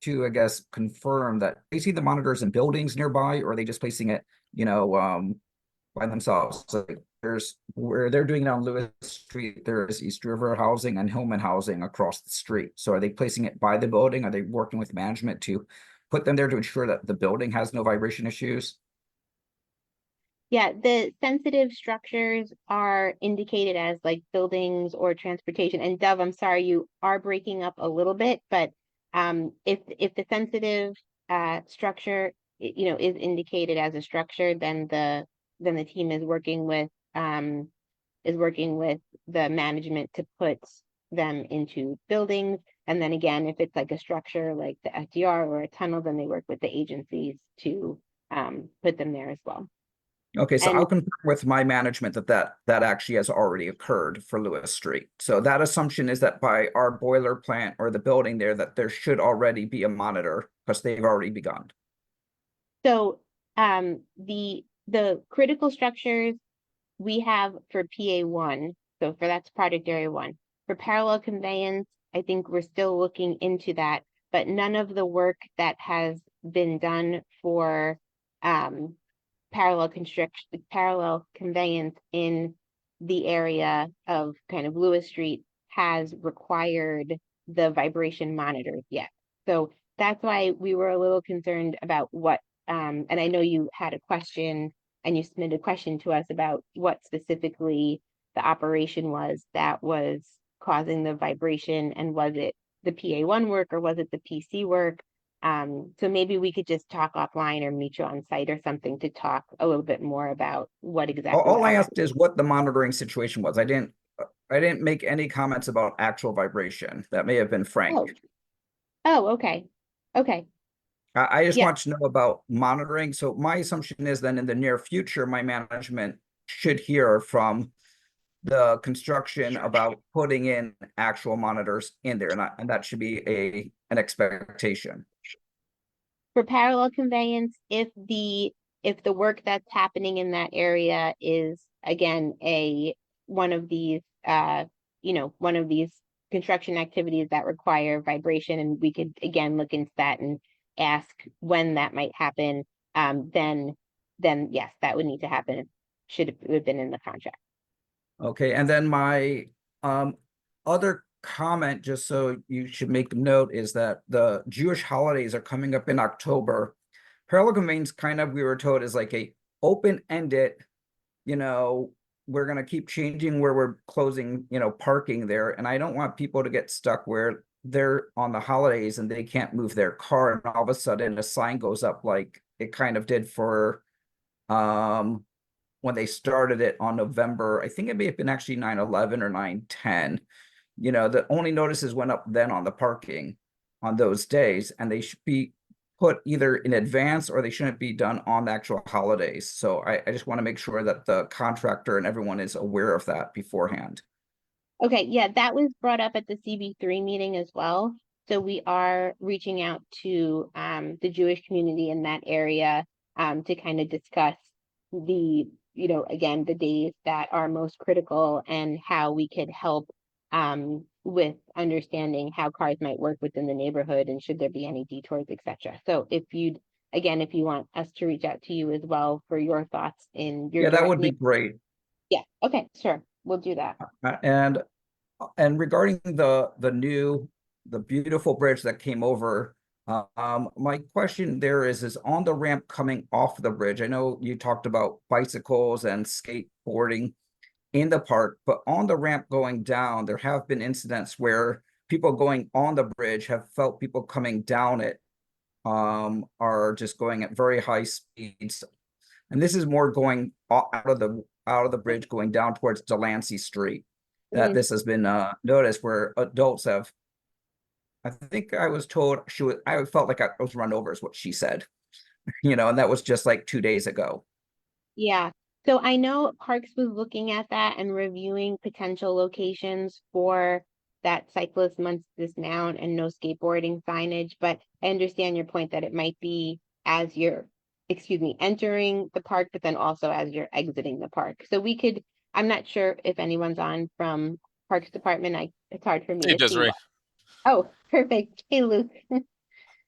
to, I guess, confirm that they see the monitors in buildings nearby, or are they just placing it, by themselves? So there's where they're doing it on Lewis Street, there's East River Housing and Hillman Housing across the street. So are they placing it by the building? Are they working with management to put them there to ensure that the building has no vibration issues? Yeah, the sensitive structures are indicated as like buildings or transportation. And Dove, I'm sorry, you are breaking up a little bit, but if the sensitive structure is indicated as a structure, then the team is working with the management to put them into buildings. And then again, if it's like a structure like the FDR or a tunnel, then they work with the agencies to put them there as well. Okay, so I'll confirm with my management that actually has already occurred for Lewis Street. So that assumption is that by our boiler plant or the building there, that there should already be a monitor because they've already begun. So the critical structures we have for PA1, so that's project area 1. For parallel conveyance, I think we're still looking into that, but none of the work that has been done for parallel conveyance in the area of kind of Lewis Street has required the vibration monitors yet. So that's why we were a little concerned about what, and I know you had a question and you submitted a question to us about what specifically the operation was that was causing the vibration, and was it the PA1 work or was it the PC work? So maybe we could just talk offline or meet you on site or something to talk a little bit more about what exactly. All I asked is what the monitoring situation was. I didn't make any comments about actual vibration. That may have been Frank. Oh, okay. Okay. I just want to know about monitoring. So my assumption is then in the near future, my management should hear from the construction about putting in actual monitors in there, and that should be an expectation. For parallel conveyance, if the work that's happening in that area is again one of these one of these construction activities that require vibration, and we could again look into that and ask when that might happen, then yes, that would need to happen. Should have been in the contract. Okay, and then my other comment, just so you should make note, is that the Jewish holidays are coming up in October. Parallel means kind of, we were told, is like a open-ended, we're gonna keep changing where we're closing, parking there. And I don't want people to get stuck where they're on the holidays and they can't move their car, and all of a sudden a sign goes up like it kind of did for when they started it on November, I think it may have been actually 9/11 or 9/10. The only notices went up then on the parking on those days, and they should be put either in advance or they shouldn't be done on the actual holidays. So I just want to make sure that the contractor and everyone is aware of that beforehand. Okay, yeah, that was brought up at the CB3 meeting as well. So we are reaching out to the Jewish community in that area to kind of discuss the, again, the days that are most critical and how we could help with understanding how cars might work within the neighborhood and should there be any detours, etc. So if you want us to reach out to you as well for your thoughts in your That would be great. Yeah, okay, sure, we'll do that. And regarding the beautiful bridge that came over, my question there is on the ramp coming off the bridge, I know you talked about bicycles and skateboarding in the park, but on the ramp going down, there have been incidents where people going on the bridge have felt people coming down it are just going at very high speeds. And this is more going out of the bridge going down towards Delancey Street. That this has been noticed where adults have. I think I was told I felt like I was run over, is what she said, and that was just like 2 days ago. Yeah. So I know Parks was looking at that and reviewing potential locations for that cyclist must dismount and no skateboarding signage, but I understand your point that it might be as you're, entering the park, but then also as you're exiting the park. So I'm not sure if anyone's on from Parks Department. It's hard for me Hey, to see. Desiree. Oh, perfect. Hey, Luke.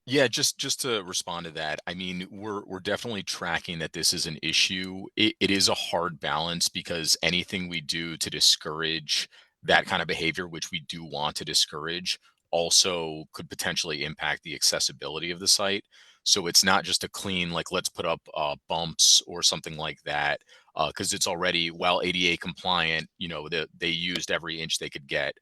Yeah, just to respond to that, I mean, we're definitely tracking that this is an issue. It is a hard balance because anything we do to discourage that kind of behavior, which we do want to discourage, also could potentially impact the accessibility of the site. So it's not just a clean, like, let's put up bumps or something like that, because it's already, while ADA compliant, they used every inch they could get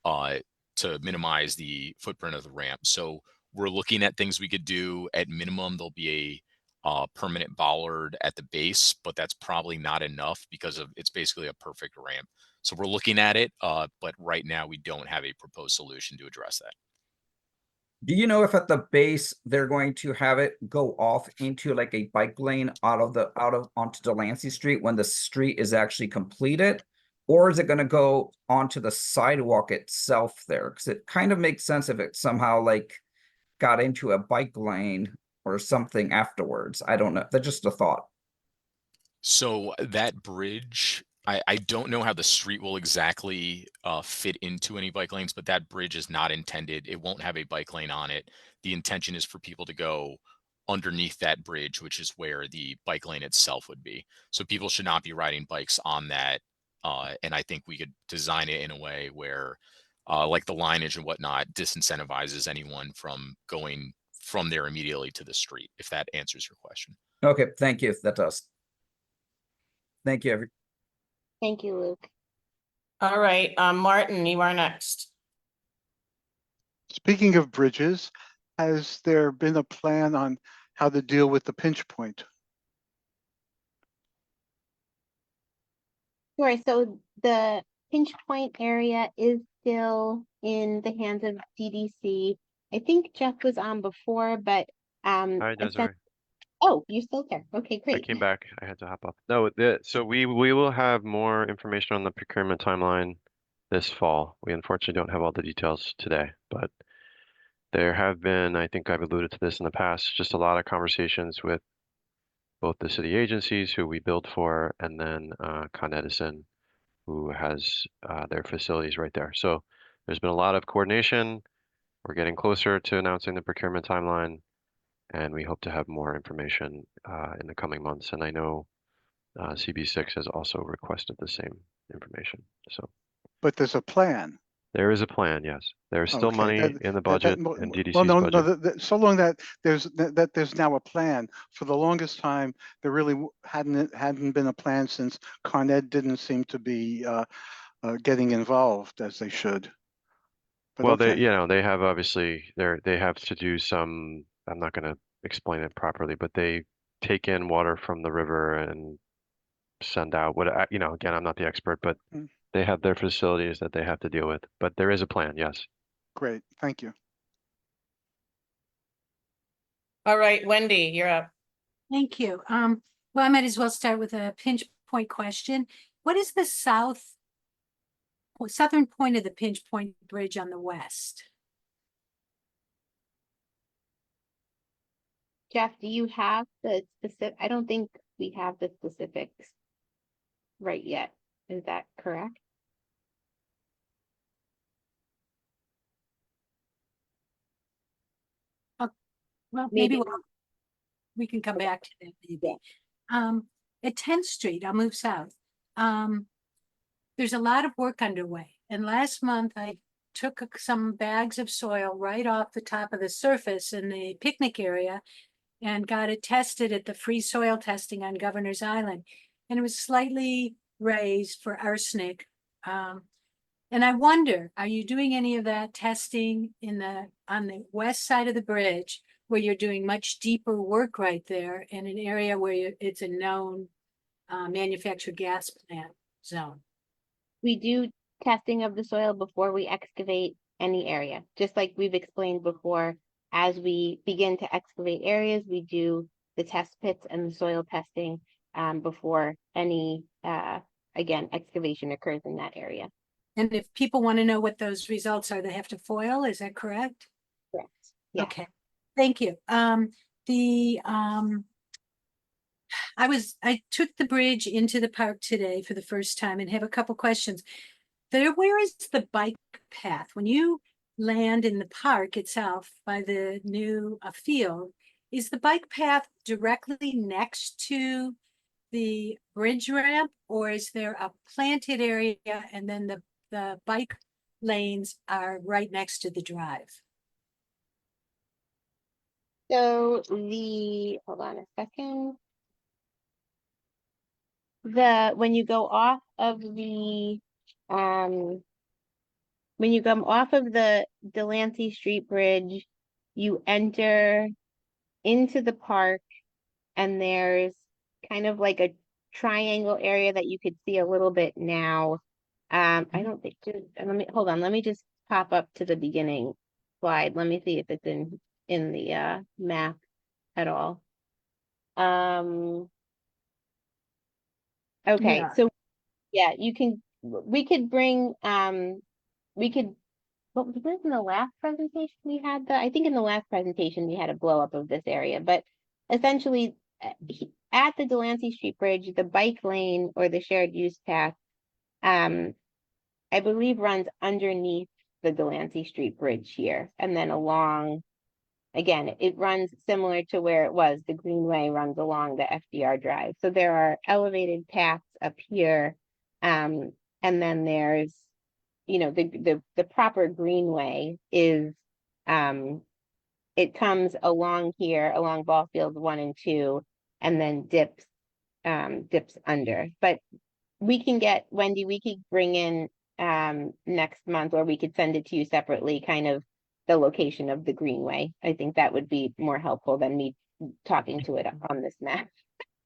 to minimize the footprint of the ramp. So we're looking at things we could do. At minimum, there'll be a permanent bollard at the base, but that's probably not enough because it's basically a perfect ramp. So we're looking at it, but right now we don't have a proposed solution to address that. Do you know if at the base they're going to have it go off into like a bike lane onto Delancey Street when the street is actually completed? Or is it going to go onto the sidewalk itself there? Because it kind of makes sense if it somehow like got into a bike lane or something afterwards. I don't know. That's just a thought. So that bridge, I don't know how the street will exactly fit into any bike lanes, but that bridge is not intended. It won't have a bike lane on it. The intention is for people to go underneath that bridge, which is where the bike lane itself would be. So people should not be riding bikes on that. And I think we could design it in a way where, like the lineage and whatnot, disincentivizes anyone from going from there immediately to the street, if that answers your question. Okay, thank you. That does. Thank you, everyone. Thank you, Luke. All right, Martin, you are next. Speaking of bridges, has there been a plan on how to deal with the pinch point? Sure. So the pinch point area is still in the hands of DDC. I think Jeff was on before, but Hi, Desiree. Oh, you're still there. Okay, I great. came back. I had to hop off. No, so we will have more information on the procurement timeline this fall. We unfortunately don't have all the details today, but there have been, I think I've alluded to this in the past, just a lot of conversations with both the city agencies who we build for and then Con Edison, who has their facilities right there. So there's been a lot of coordination. We're getting closer to announcing the procurement timeline, and we hope to have more information in the coming months. And I know CB6 has also requested the same information. So But there's a plan. there is a plan, yes. There's still Okay, money in the budget, in well, DDC's no, budget. so long that there's now a plan. For the longest time, there really hadn't been a plan since Carnet didn't seem to be getting involved as they should. But Well, okay. they have obviously they have to do some, I'm not going to explain it properly, but they take in water from the river and send out again, I'm not the expert, but Mm. they have their facilities that they have to deal with. But there is a plan, yes. Great, thank you. All right, Wendy, you're up. Thank you. Well, I might as well start with a pinch point question. What is the southern point of the pinch point bridge on the west? Jeff, do you have the specific? I don't think we have the specifics right yet. Is that correct? Well, Maybe maybe we can come back to that maybe. At 10th Street, I'll move south. There's a lot of work underway. And last month I took some bags of soil right off the top of the surface in the picnic area and got it tested at the free soil testing on Governor's Island. And it was slightly raised for arsenic. And I wonder, are you doing any of that testing on the west side of the bridge, where you're doing much deeper work right there in an area where it's a known manufactured gas plant zone? we do testing of the soil before we excavate any area. Just like we've explained before, as we begin to excavate areas, we do the test pits and the soil testing before any, again, excavation occurs in that area. And if people want to know what those results are, they have to FOIL, is that correct? Correct. Yeah. Okay, thank you. I took the bridge into the park today for the first time and have a couple questions. Where is the bike path? When you land in the park itself by the new field, is the bike path directly next to the bridge ramp, or is there a planted area and then the bike lanes are right next to the drive? So hold on a second. When you go off of the when you come off of the Delancey Street Bridge, you enter into the park, and there's kind of like a triangle area that you could see a little bit now. I don't think, hold on, let me just pop up to the beginning slide. Let me see if it's in the map at all. Okay, Yeah. so yeah, we could bring, what was this in the last presentation we had? I think in the last presentation we had a blow up of this area, but essentially at the Delancey Street Bridge, the bike lane or the shared use path, I believe runs underneath the Delancey Street Bridge here, and then along, again, it runs similar to where it was. The Greenway runs along the FDR Drive. So there are elevated paths up here. And then there's, the proper Greenway is, it comes along here, along ball fields 1 and 2, and then dips under. But Wendy, we could bring in next month, or we could send it to you separately, kind of the location of the Greenway. I think that would be more helpful than me talking to it on this map.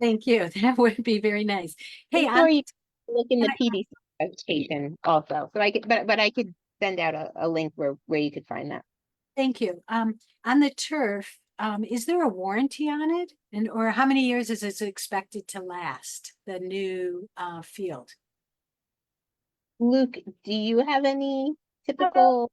Thank you. That would be very nice. Hey, Before you look in the PDC presentation also, so I could, but I could send out a link where you could find that. thank you. On the turf, is there a warranty on it? Or how many years is it expected to last, the new field? Luke, do you have any typical?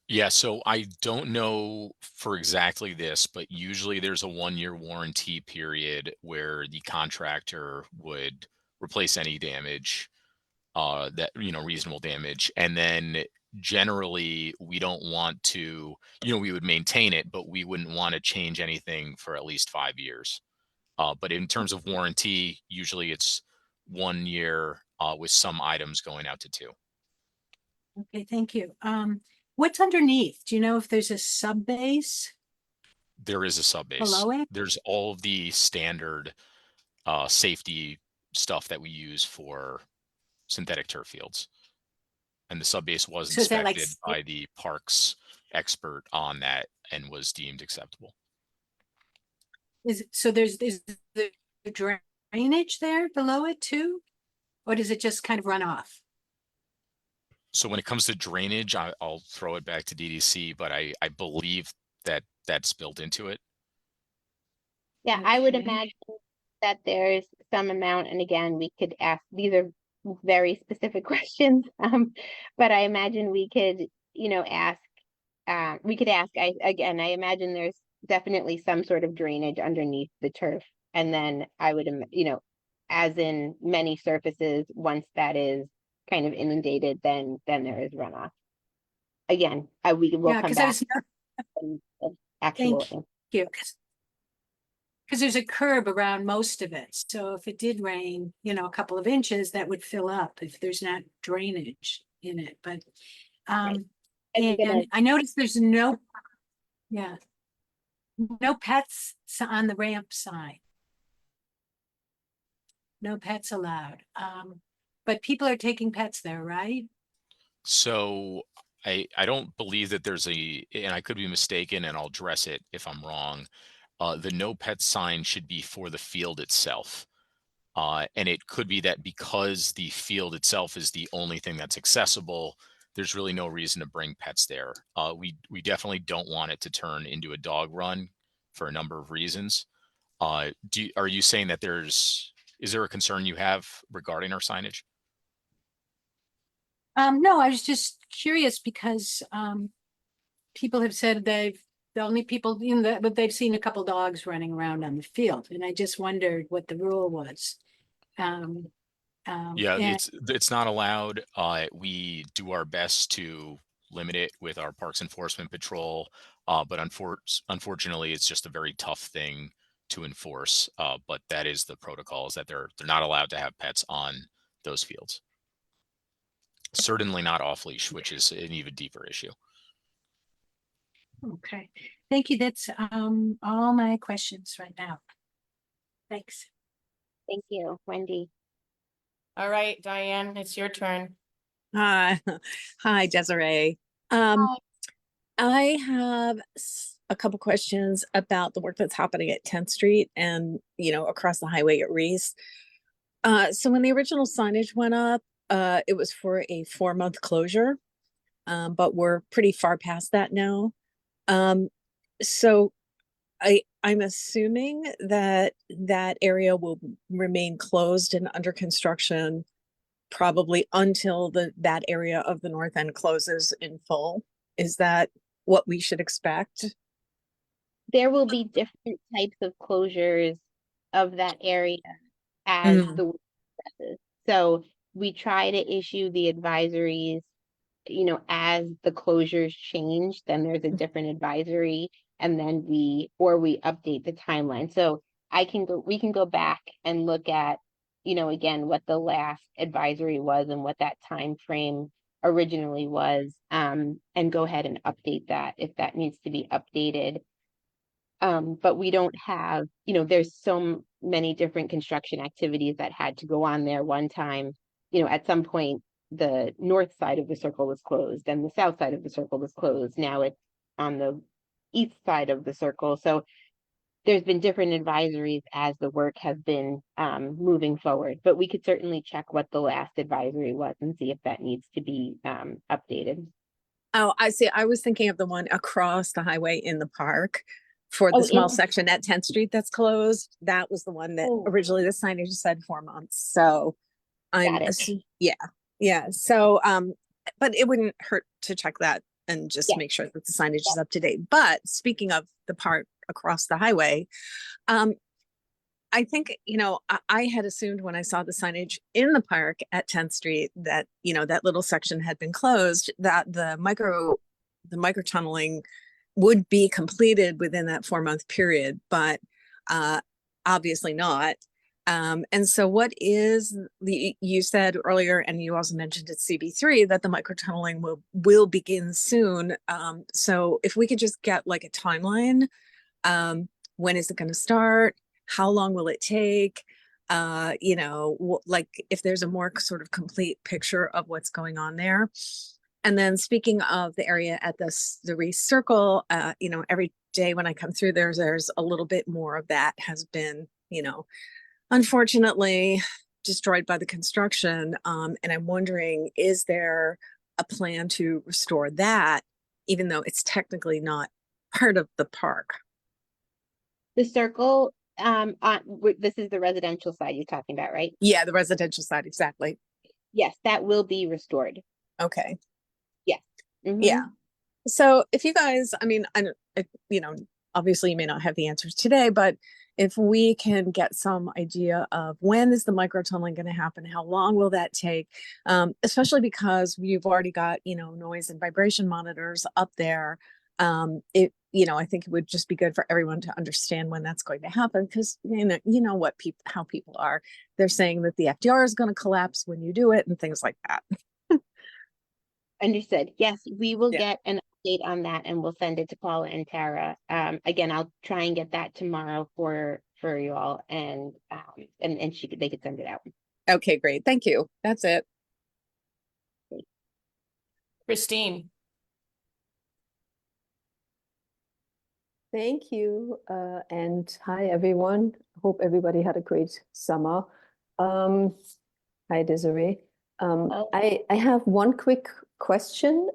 Yeah, so I don't know for exactly this, but usually there's a 1-year warranty period where the contractor would replace any damage, that, reasonable damage. And then generally we don't want to, we would maintain it, but we wouldn't want to change anything for at least 5 years. But in terms of warranty, usually it's 1 year, with some items going out to 2. Okay, thank you. What's underneath? Do you know if there's a sub base There is a sub base. below it? There's all of the standard safety stuff that we use for synthetic turf fields. And the sub base was So is that like inspected by the parks expert on that and was deemed acceptable. so there's the drainage there below it too? Or does it just kind of run off? So when it comes to drainage, I'll throw it back to DDC, but I believe that that's built into it. Yeah, I would Okay. imagine that there's some amount, and again, we could ask, these are very specific questions, but I imagine we could, ask, I imagine there's definitely some sort of drainage underneath the turf. And then I would, as in many surfaces, once that is kind of inundated, then there is runoff. Again, we will Yeah, come because I back was, to the actual. thank you. Because there's a curb around most of it. So if it did rain, a couple of inches, that would fill up if there's not drainage in it. But And you're gonna- and I noticed there's no pets on the ramp sign. No pets allowed. But people are taking pets there, right? So I don't believe that there's and I could be mistaken, and I'll address it if I'm wrong. The no pet sign should be for the field itself. And it could be that because the field itself is the only thing that's accessible, there's really no reason to bring pets there. We definitely don't want it to turn into a dog run for a number of reasons. Are you saying that is there a concern you have regarding our signage? No, I was just curious because people have said the only people but they've seen a couple dogs running around on the field, and I just wondered what the rule was. Yeah, and it's not allowed. We do our best to limit it with our parks enforcement patrol, but unfortunately, it's just a very tough thing to enforce. But that is the protocol: is that they're not allowed to have pets on those fields. Certainly not off leash, which is an even deeper issue. okay, thank you. That's all my questions right now. Thanks. Thank you, Wendy. All right, Diane, it's your turn. Hi, hi, Desiree. I have a couple questions about the work that's happening at 10th Street and, across the highway at Reese. So when the original signage went up, it was for a 4-month closure, but we're pretty far past that now. So I'm assuming that that area will remain closed and under construction probably until that area of the north end closes in full. Is that what we should expect? There will be different types of closures of that area as the work progresses. So we try to issue the advisories, as the closures change, then there's a different advisory, and then we update the timeline. So we can go back and look at, again, what the last advisory was and what that time frame originally was, and go ahead and update that if that needs to be updated. But we don't have, there's so many different construction activities that had to go on there one time. At some point, the north side of the circle was closed and the south side of the circle was closed. Now it's on the east side of the circle. So there's been different advisories as the work has been moving forward, but we could certainly check what the last advisory was and see if that needs to be updated. Oh, I see. I was thinking of the one across the highway in the park for the small section at 10th Street that's closed. That was the one that originally the signage said 4 months. So yeah. So, but it wouldn't hurt to check that and just make sure that the signage is up to date. But speaking of the part across the highway, I think, I had assumed when I saw the signage in the park at 10th Street that, that little section had been closed, that the micro tunneling would be completed within that 4-month period, but obviously not. And so what is you said earlier, and you also mentioned at CB3 that the micro tunneling will begin soon. So if we could just get like a timeline, when is it going to start? How long will it take? Like if there's a more sort of complete picture of what's going on there. And then speaking of the area at the Reese Circle, every day when I come through there's a little bit more of that has been, unfortunately destroyed by the construction. And I'm wondering, is there a plan to restore that, even though it's technically not part of the park? The circle, this is the residential side you're talking about, right? Yeah, the residential side, exactly. Yes, that will be restored. Okay. Yes. Mhm. Yeah. So if you guys, I mean, obviously you may not have the answers today, but if we can get some idea of when is the micro tunneling going to happen, how long will that take? Especially because we've already got, noise and vibration monitors up there. I think it would just be good for everyone to understand when that's going to happen, because how people are. They're saying that the FDR is going to collapse when you do it and things like that. Understood. Yes, we will Yeah. get an update on that and we'll send it to Paula and Tara. Again, I'll try and get that tomorrow for you all, and they could send it out. Okay, great. Thank you. That's it. Christine. Thank you, and hi everyone. Hope everybody had a great summer. Hi Desiree. I have one quick question.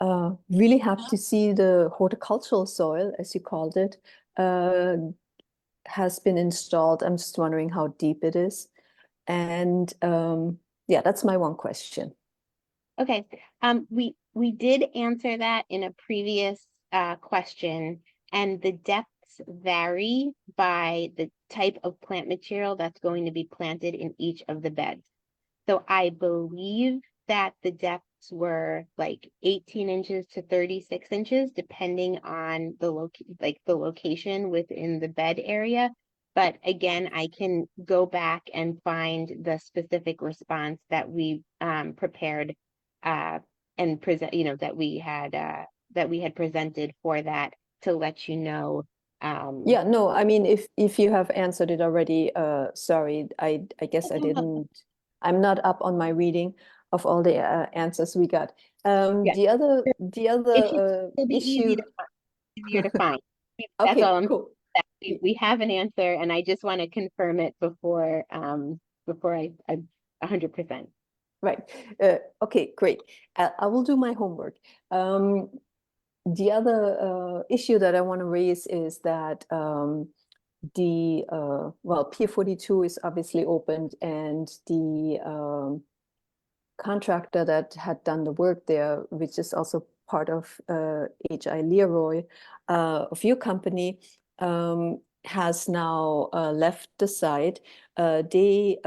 Really happy to see the horticultural soil, as you called it, has been installed. I'm just wondering how deep it is. And yeah, that's my one question. Okay. We did answer that in a previous question, and the depths vary by the type of plant material that's going to be planted in each of the beds. So I believe that the depths were like 18 inches to 36 inches, depending on the location within the bed area. But again, I can go back and find the specific response that we prepared and present, that we had presented for that, to let you know. Yeah, no, I mean, if you have answered it already, sorry, I guess I didn't. I'm not up on my reading of all the answers we got. Yeah. The other It'll be issue. easier to find. That's Okay, all I'm cool. we have an answer, and I just want to confirm it before I 100%. Right. Okay, great. I will do my homework. The other issue that I want to raise is that Pier 42 is obviously opened, and the contractor that had done the work there, which is also part of H.I. Leroy, of your company, has now left the site. They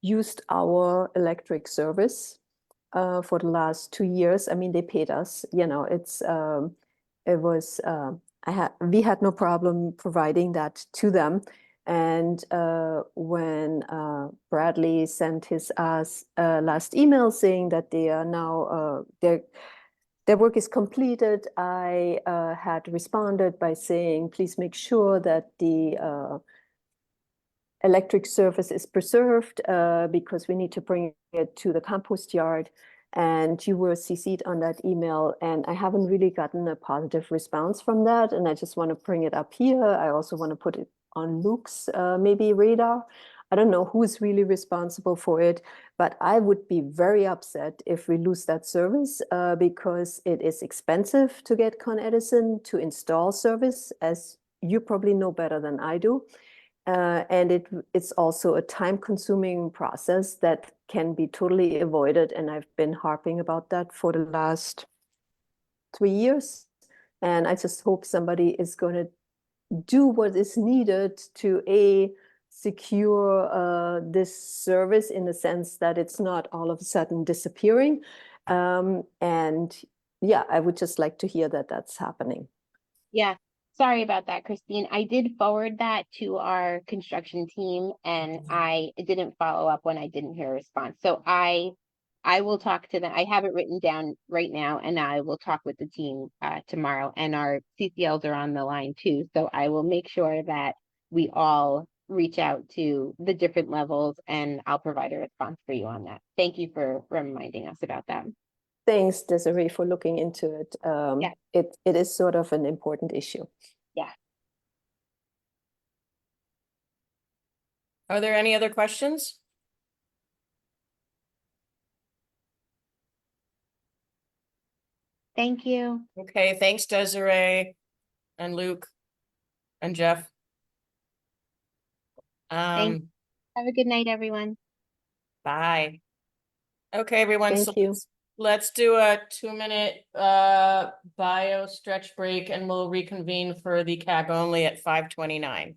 used our electric service for the last 2 years. I mean, they paid us. We had no problem providing that to them. And when Bradley sent his last email saying that they are now their work is completed, I had responded by saying, please make sure that the electric service is preserved because we need to bring it to the compost yard. And you were CC'd on that email, and I haven't really gotten a positive response from that. And I just want to bring it up here. I also want to put it on Luke's maybe radar. I don't know who's really responsible for it, but I would be very upset if we lose that service because it is expensive to get Con Edison to install service, as you probably know better than I do. And it's also a time-consuming process that can be totally avoided. And I've been harping about that for the last 3 years. And I just hope somebody is going to do what is needed to secure this service in the sense that it's not all of a sudden disappearing. And yeah, I would just like to hear that that's happening. Yeah, sorry about that, Christine. I did forward that to our construction team and I didn't follow up when I didn't hear a response. So I will talk to them. I have it written down right now and I will talk with the team tomorrow, and our CCLs are on the line too. So I will make sure that we all reach out to the different levels and I'll provide a response for you on that. Thank you for reminding us about that. Thanks, Desiree, for looking into it. Yeah. It is sort of an important issue. Yeah. Are there any other questions? Thank you. Okay, thanks Desiree and Luke and Jeff. Thanks. Have a good night, everyone. Bye. Okay, everyone. Thank you. Let's do a 2-minute bio stretch break and we'll reconvene for the CAG only at 5:29.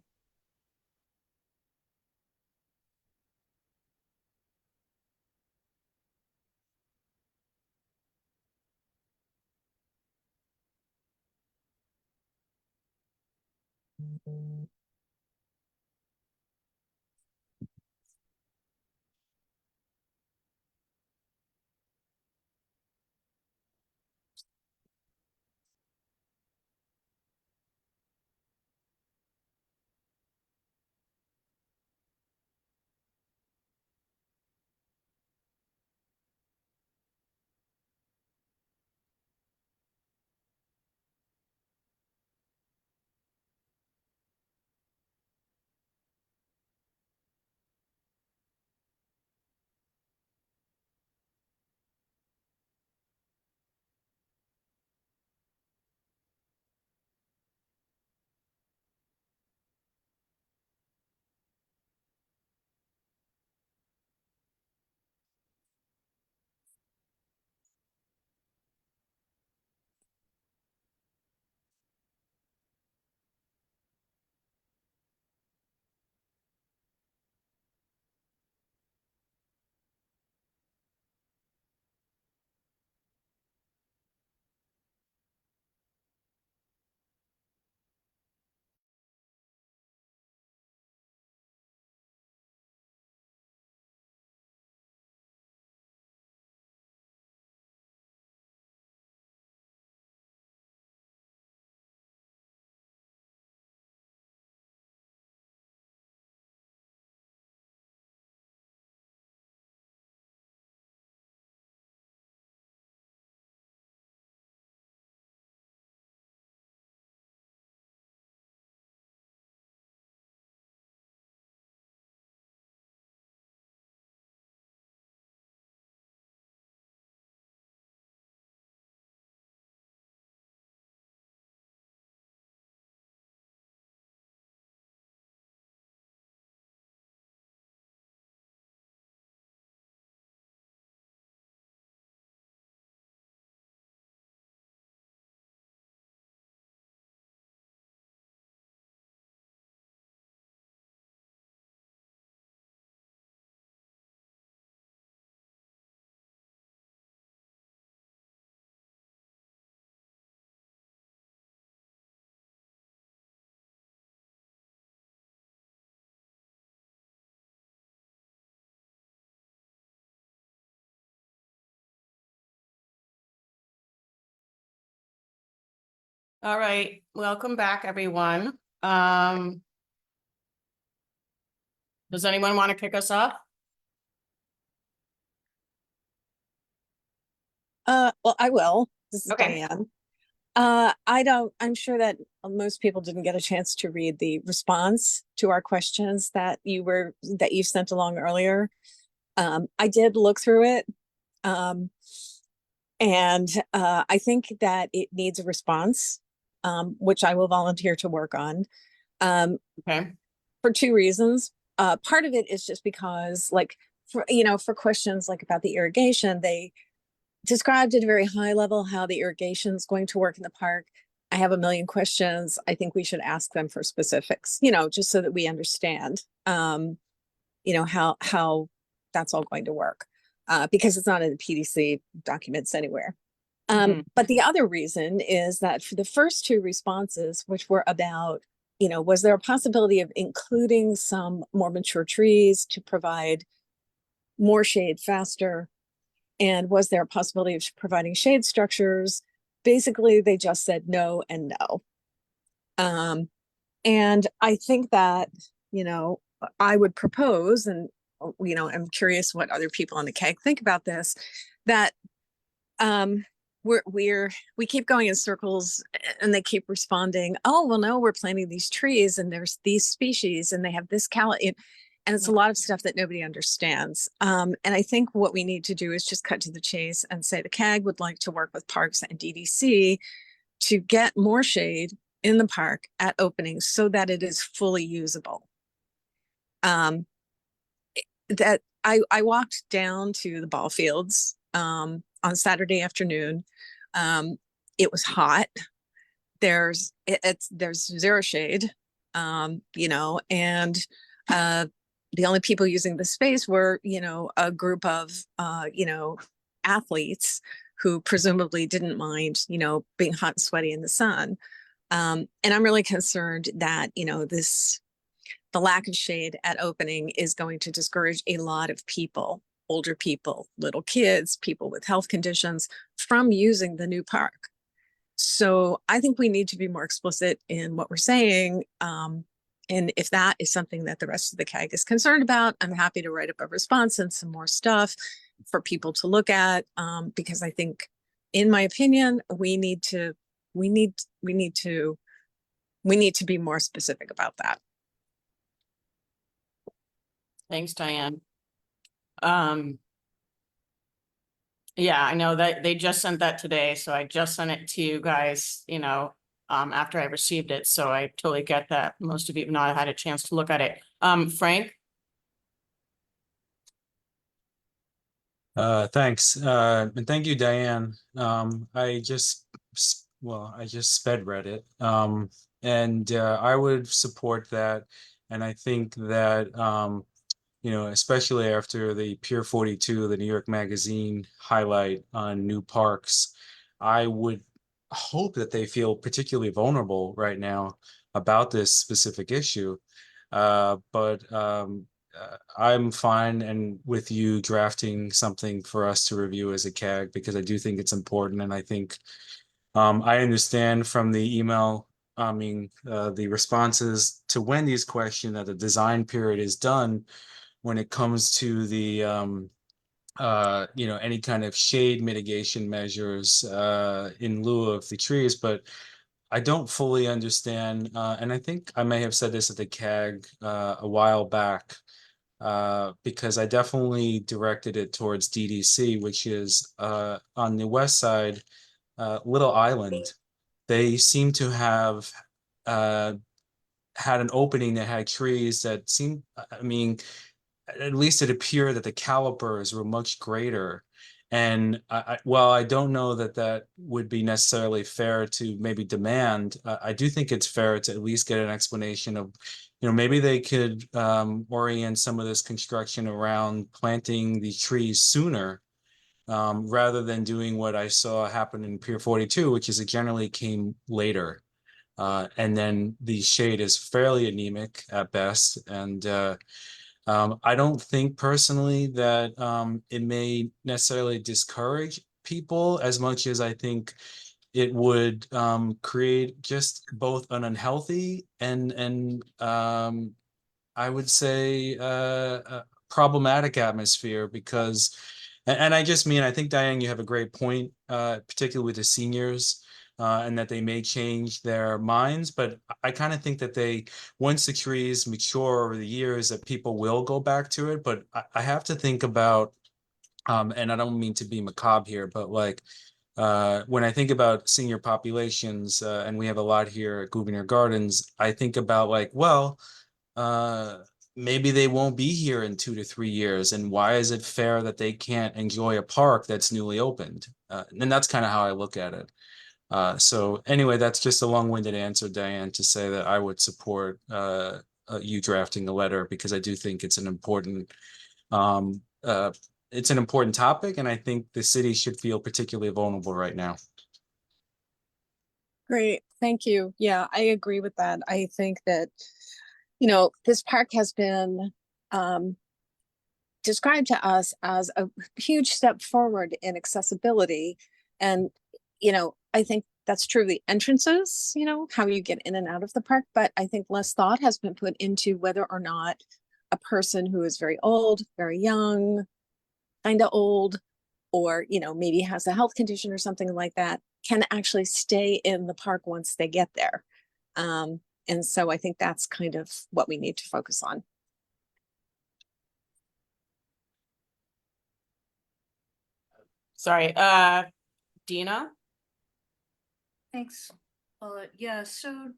All right, welcome back, everyone. Does anyone want to kick us off? Well, I will. This is Okay. Diane. I'm sure that most people didn't get a chance to read the response to our questions that you sent along earlier. I did look through it. And I think that it needs a response, which I will volunteer to work on. Okay. For two reasons. Part of it is just because, like, for questions like about the irrigation, they described at a very high level how the irrigation is going to work in the park. I have a million questions. I think we should ask them for specifics, just so that we understand, how that's all going to work. Because it's not in the PDC documents anywhere. But the other reason is that for the first two responses, which were about, was there a possibility of including some more mature trees to provide more shade faster? And was there a possibility of providing shade structures? Basically, they just said no and no. And I think that, I would propose, and, I'm curious what other people on the CAG think about this, that we keep going in circles and they keep responding, oh, well, no, we're planting these trees and there's these species and they have this and it's a lot of stuff that nobody understands. And I think what we need to do is just cut to the chase and say the CAG would like to work with parks and DDC to get more shade in the park at openings so that it is fully usable. That I walked down to the ball fields on Saturday afternoon. It was hot. There's zero shade, and the only people using the space were, a group of, athletes who presumably didn't mind, being hot and sweaty in the sun. And I'm really concerned that, the lack of shade at opening is going to discourage a lot of people, older people, little kids, people with health conditions, from using the new park. So I think we need to be more explicit in what we're saying. And if that is something that the rest of the CAG is concerned about, I'm happy to write up a response and some more stuff for people to look at. Because I think, in my opinion, we need to be more specific about that. Thanks, Diane. Yeah, I know that they just sent that today, so I just sent it to you guys, after I received it, so I totally get that. Most of you have not had a chance to look at it. Frank? Thanks. And thank you, Diane. I just sped read it. And I would support that. And I think that, especially after the Pier 42, the New York Magazine highlight on new parks, I would hope that they feel particularly vulnerable right now about this specific issue. But I'm fine and with you drafting something for us to review as a CAG, because I do think it's important. And I think I understand from the email, the responses to Wendy's question, that the design period is done when it comes to the any kind of shade mitigation measures in lieu of the trees. But I don't fully understand, and I think I may have said this at the CAG a while back, because I definitely directed it towards DDC, which is on the west side, Little Island. They seem to have had an opening that had trees that seemed, at least it appeared that the calipers were much greater. And while I don't know that that would be necessarily fair to maybe demand, I do think it's fair to at least get an explanation of, maybe they could orient some of this construction around planting the trees sooner, rather than doing what I saw happen in Pier 42, which is it generally came later. And then the shade is fairly anemic at best. And I don't think personally that it may necessarily discourage people as much as I think it would create just both an unhealthy and I would say a problematic atmosphere, because, and I just mean, I think, Diane, you have a great point, particularly with the seniors, and that they may change their minds. But I kind of think that once the trees mature over the years, that people will go back to it. But I have to think about, and I don't mean to be macabre here, but like, when I think about senior populations, and we have a lot here at Gouverneur Gardens, I think about like, well, maybe they won't be here in 2 to 3 years, and why is it fair that they can't enjoy a park that's newly opened? And that's kind of how I look at it. So anyway, that's just a long-winded answer, Diane, to say that I would support you drafting a letter, because I do think it's an important topic, and I think the city should feel particularly vulnerable right now. Great, thank you. Yeah, I agree with that. I think that, this park has been described to us as a huge step forward in accessibility. And, I think that's true of the entrances, how you get in and out of the park. But I think less thought has been put into whether or not a person who is very old, very young, kind of old, or, maybe has a health condition or something like that, can actually stay in the park once they get there. And so I think that's kind of what we need to focus on. Sorry, Dina? Thanks. Yeah, so,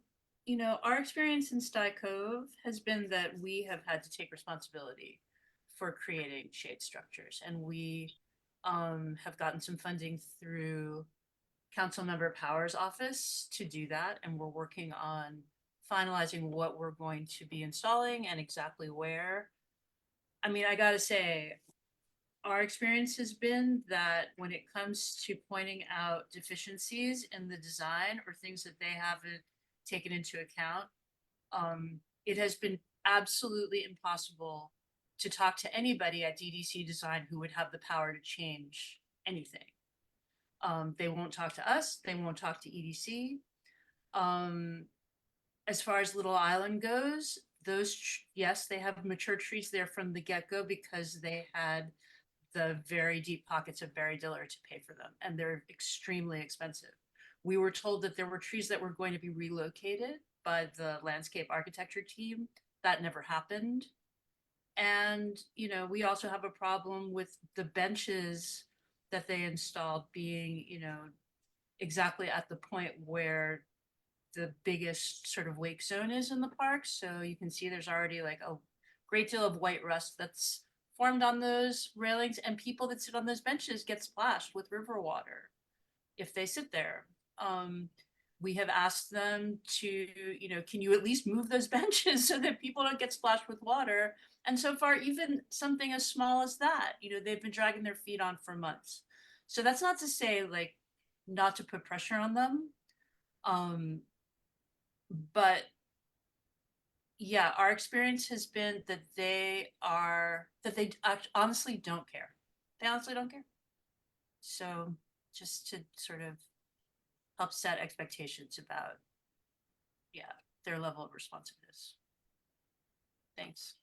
our experience in Sty Cove has been that we have had to take responsibility for creating shade structures, and we have gotten some funding through Councilmember Power's office to do that, and we're working on finalizing what we're going to be installing and exactly where. I mean, I gotta say, our experience has been that when it comes to pointing out deficiencies in the design or things that they haven't taken into account, it has been absolutely impossible to talk to anybody at DDC Design who would have the power to change anything. They won't talk to us. They won't talk to EDC. As far as Little Island goes, yes, they have mature trees there from the get-go because they had the very deep pockets of Barry Diller to pay for them, and they're extremely expensive. We were told that there were trees that were going to be relocated by the landscape architecture team. That never happened. And, we also have a problem with the benches that they installed being, exactly at the point where the biggest sort of wake zone is in the park. So you can see there's already like a great deal of white rust that's formed on those railings, and people that sit on those benches get splashed with river water if they sit there. We have asked them to, can you at least move those benches so that people don't get splashed with water? And so far, even something as small as that, they've been dragging their feet on for months. So that's not to say like not to put pressure on them. But yeah, our experience has been that they honestly don't care. They honestly don't care. So just to sort of help set expectations about, yeah, their level of responsiveness. Thanks.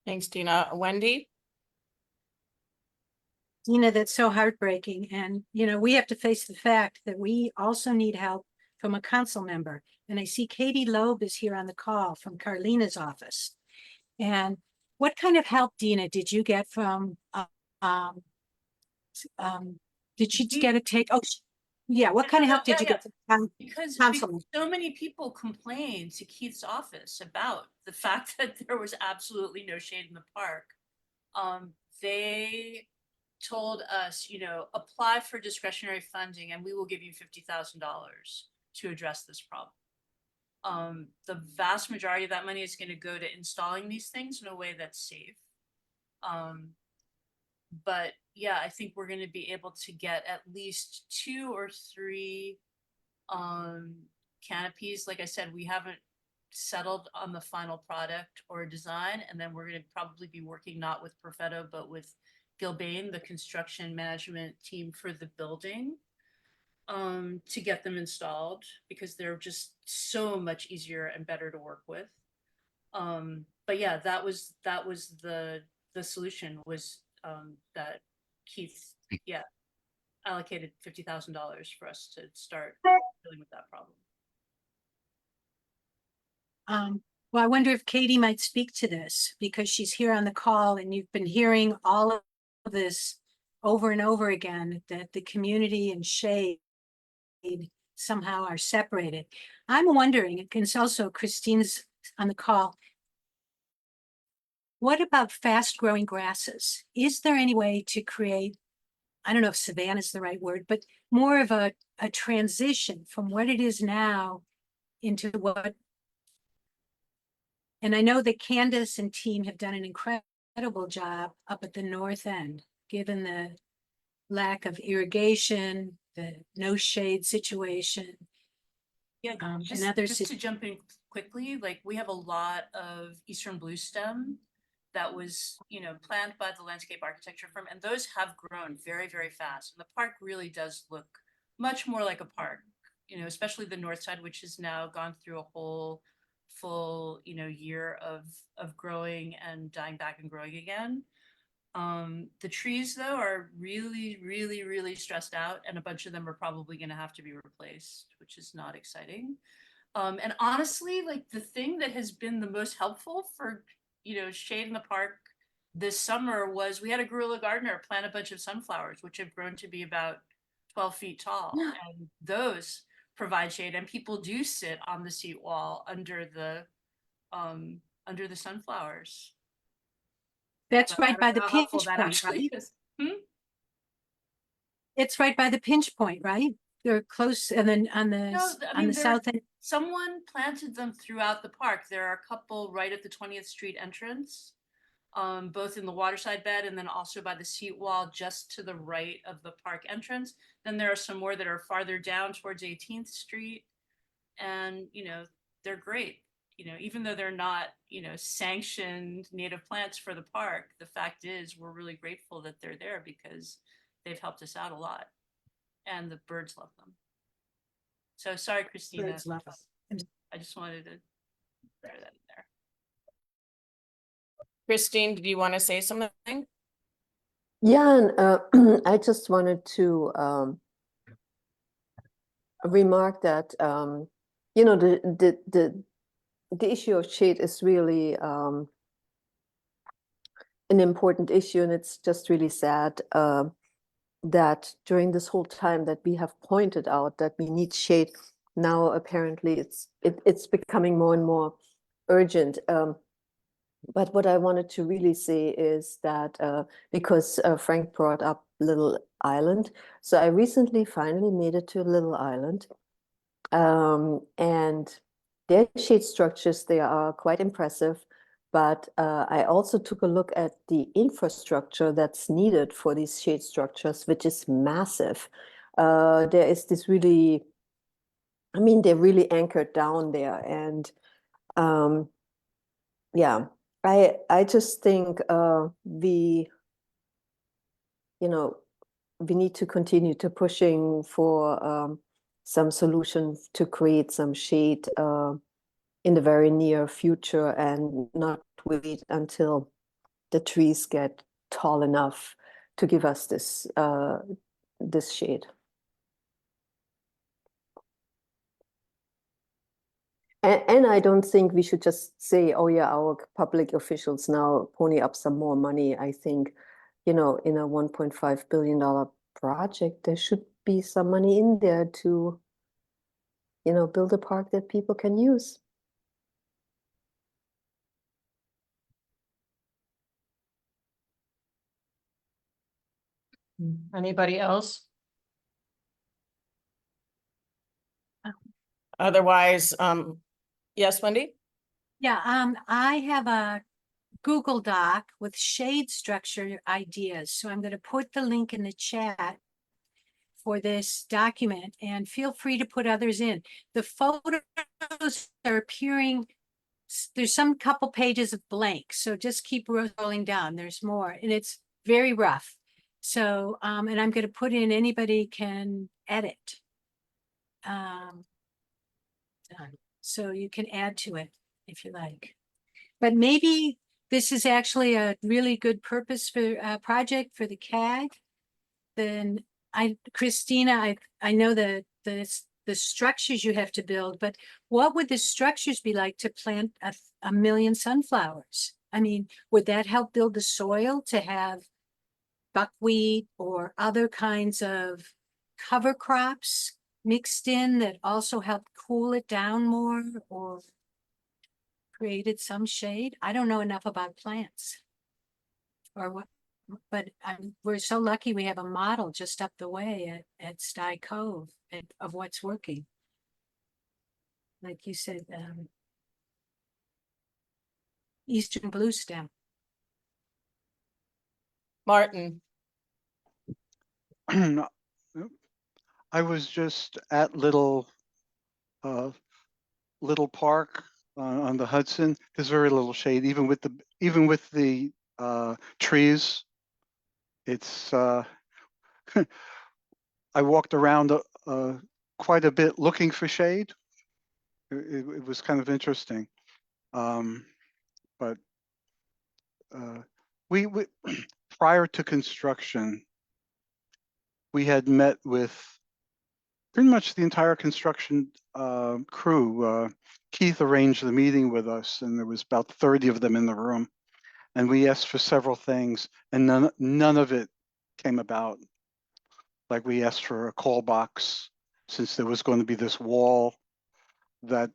Thanks, Dina. Wendy? Dina, that's so heartbreaking. And, we have to face the fact that we also need help from a council member. And I see Katie Loeb is here on the call from Carlina's office. And what kind of help, Dina, did you get from, did she get a take? Oh, yeah. What kind of help did you get from because council? so many people complained to Keith's office about the fact that there was absolutely no shade in the park. They told us, apply for discretionary funding and we will give you $50,000 to address this problem. The vast majority of that money is going to go to installing these things in a way that's safe. But yeah, I think we're going to be able to get at least 2 or 3 canopies. Like I said, we haven't settled on the final product or design, and then we're going to probably be working not with Perfetto but with Gilbane, the construction management team for the building, to get them installed because they're just so much easier and better to work with. But yeah, that was the solution was that Keith allocated $50,000 for us to start dealing with that problem. Well, I wonder if Katie might speak to this because she's here on the call and you've been hearing all of this over and over again, that the community and shade somehow are separated. I'm wondering, and it's also Christine's on the call, what about fast growing grasses? Is there any way to create I don't know if savanna is the right word, but more of a transition from what it is now into what. And I know that Candace and team have done an incredible job up at the north end, given the lack of irrigation, the no shade situation. Yeah, And other just to jump in quickly, like we have a lot of Eastern blue stem that was, you know, planted by the landscape architecture firm, and those have grown very, very fast. And the park really does look much more like a park, you know, especially the north side, which has now gone through a whole full, you know, year of growing and dying back and growing again. The trees though are really, really, really stressed out, and a bunch of them are probably going to have to be replaced, which is not exciting. And honestly, like the thing that has been the most helpful for, you know, shade in the park this summer was we had a guerrilla gardener plant a bunch of sunflowers, which have grown to be about 12 feet tall. And those provide shade, and people do sit on the seat wall under the sunflowers. That's So right by the how pinch helpful that point, actually right? is. Hmm? It's right by the pinch point, right? They're close, and then on the No, I mean, south end. someone planted them throughout the park. There are a couple right at the 20th Street entrance, both in the waterside bed and then also by the seat wall just to the right of the park entrance. Then there are some more that are farther down towards 18th Street. And, you know, they're great. You know, even though they're not, you know, sanctioned native plants for the park, the fact is we're really grateful that they're there because they've helped us out a lot. And the birds love them. So sorry, Christina. Birds love them. I just wanted to throw that in there. Christine, did you want to say something? Yeah, and I just wanted to remark that you know the issue of shade is really an important issue, and it's just really sad that during this whole time that we have pointed out that we need shade, now apparently it's becoming more and more urgent. But what I wanted to really say is that because Frank brought up Little Island, so I recently finally made it to Little Island, and their shade structures, they are quite impressive. But I also took a look at the infrastructure that's needed for these shade structures, which is massive. There is this really, I mean, they're really anchored down there. And yeah, I just think we, you know, we need to continue to pushing for some solution to create some shade in the very near future, and not wait until the trees get tall enough to give us this this shade. And I don't think we should just say, oh yeah, our public officials now pony up some more money. I think, you know, in a $1.5 billion project, there should be some money in there to, you know, build a park that people can use. Anybody else? Otherwise, yes, Wendy? Yeah, I have a Google Doc with shade structure ideas. So I'm going to put the link in the chat for this document, and feel free to put others in. The photos are appearing, there's some couple pages of blank, so just keep rolling down. There's more, and it's very rough. So, and I'm going to put in, anybody can edit. Done. So you can add to it if you like. But maybe this is actually a really good purpose for a project for the CAG. Then Christina, I know the structures you have to build, but what would the structures be like to plant a million sunflowers? I mean, would that help build the soil to have buckwheat or other kinds of cover crops mixed in that also help cool it down more or created some shade? I don't know enough about plants. Or what? But we're so lucky we have a model just up the way at Sty Cove of what's working. Like you said, Eastern Blue Stem. Martin. I was just at Little Park on the Hudson. There's very little shade, even with the trees. It's I walked around quite a bit looking for shade. It was kind of interesting, but we prior to construction, we had met with pretty much the entire construction crew. Keith arranged the meeting with us, and there was about 30 of them in the room. And we asked for several things, and none of it came about. Like we asked for a call box, since there was going to be this wall that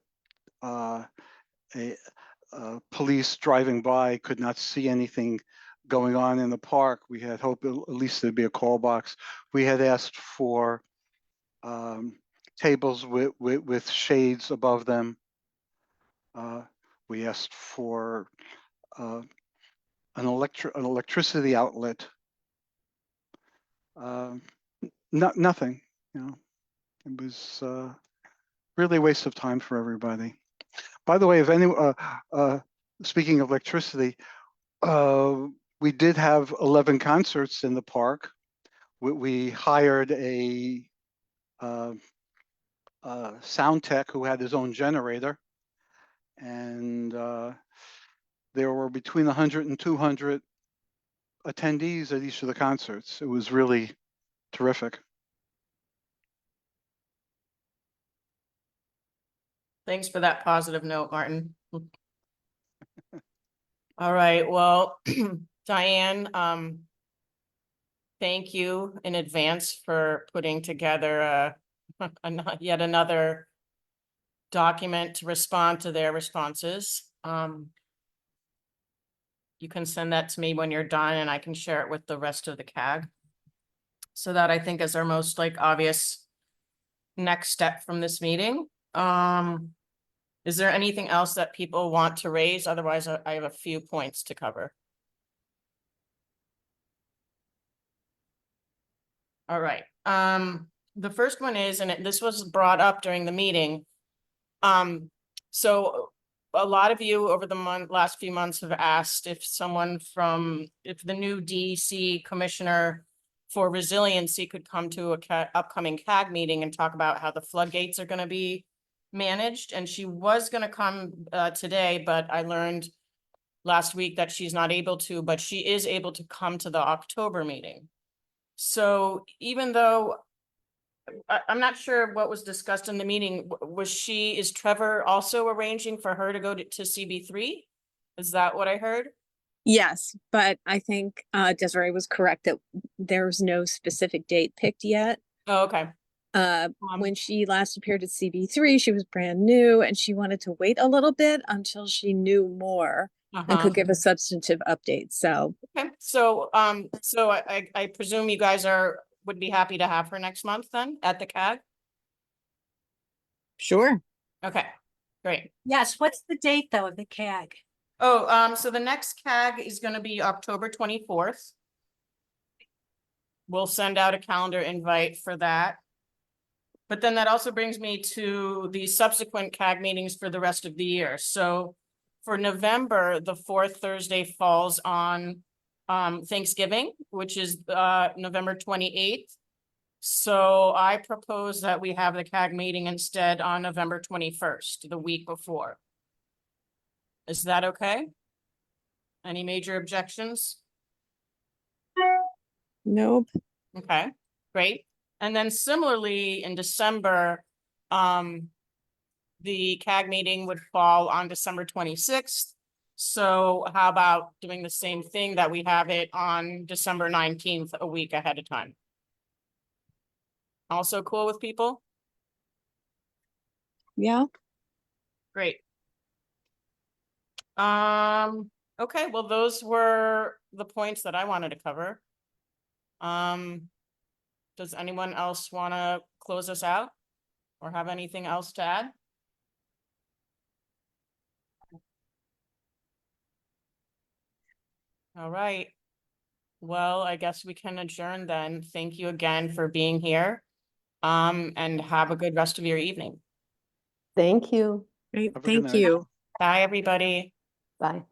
police driving by could not see anything going on in the park. We had hoped at least there'd be a call box. We had asked for tables with shades above them. We asked for an electricity outlet. Nothing, you know. It was really a waste of time for everybody. By the way, if any, speaking of electricity, we did have 11 concerts in the park. We hired a sound tech who had his own generator, and there were between 100 and 200 attendees at each of the concerts. It was really terrific. Thanks for that positive note, Martin. All right, well, Diane, thank you in advance for putting together yet another document to respond to their responses. You can send that to me when you're done, and I can share it with the rest of the CAG. So that I think is our most obvious next step from this meeting. Is there anything else that people want to raise? Otherwise, I have a few points to cover. All right. The first one is, and this was brought up during the meeting. So a lot of you over the last few months have asked if if the new DC commissioner for resiliency could come to a upcoming CAG meeting and talk about how the floodgates are going to be managed. And she was going to come today, but I learned last week that she's not able to, but she is able to come to the October meeting. So even though I'm not sure what was discussed in the meeting, is Trevor also arranging for her to go to CB3? Is that what I heard? Yes, but I think Desiree was correct that there's no specific date picked yet. Oh, okay. When she last appeared at CB3, she was brand new and she wanted to wait a little bit until she knew more and could give a substantive update. So okay, so I presume you guys would be happy to have her next month then at the CAG. Sure. Okay, great. Yes. What's the date though of the CAG? Oh, so the next CAG is going to be October 24th. We'll send out a calendar invite for that. But then that also brings me to the subsequent CAG meetings for the rest of the year. So for November, the fourth Thursday falls on Thanksgiving, which is November 28th. So I propose that we have the CAG meeting instead on November 21st, the week before. Is that okay? Any major objections? Nope. Okay, great. And then similarly in December, the CAG meeting would fall on December 26th. So how about doing the same thing that we have it on December 19th, a week ahead of time? Also cool with people? Yeah. Great. Okay, well, those were the points that I wanted to cover. Does anyone else want to close us out or have anything else to add? All right. Well, I guess we can adjourn then. Thank you again for being here. And have a good rest of your evening. Thank you. Great, Have a good thank night. you. Bye, everybody. Bye.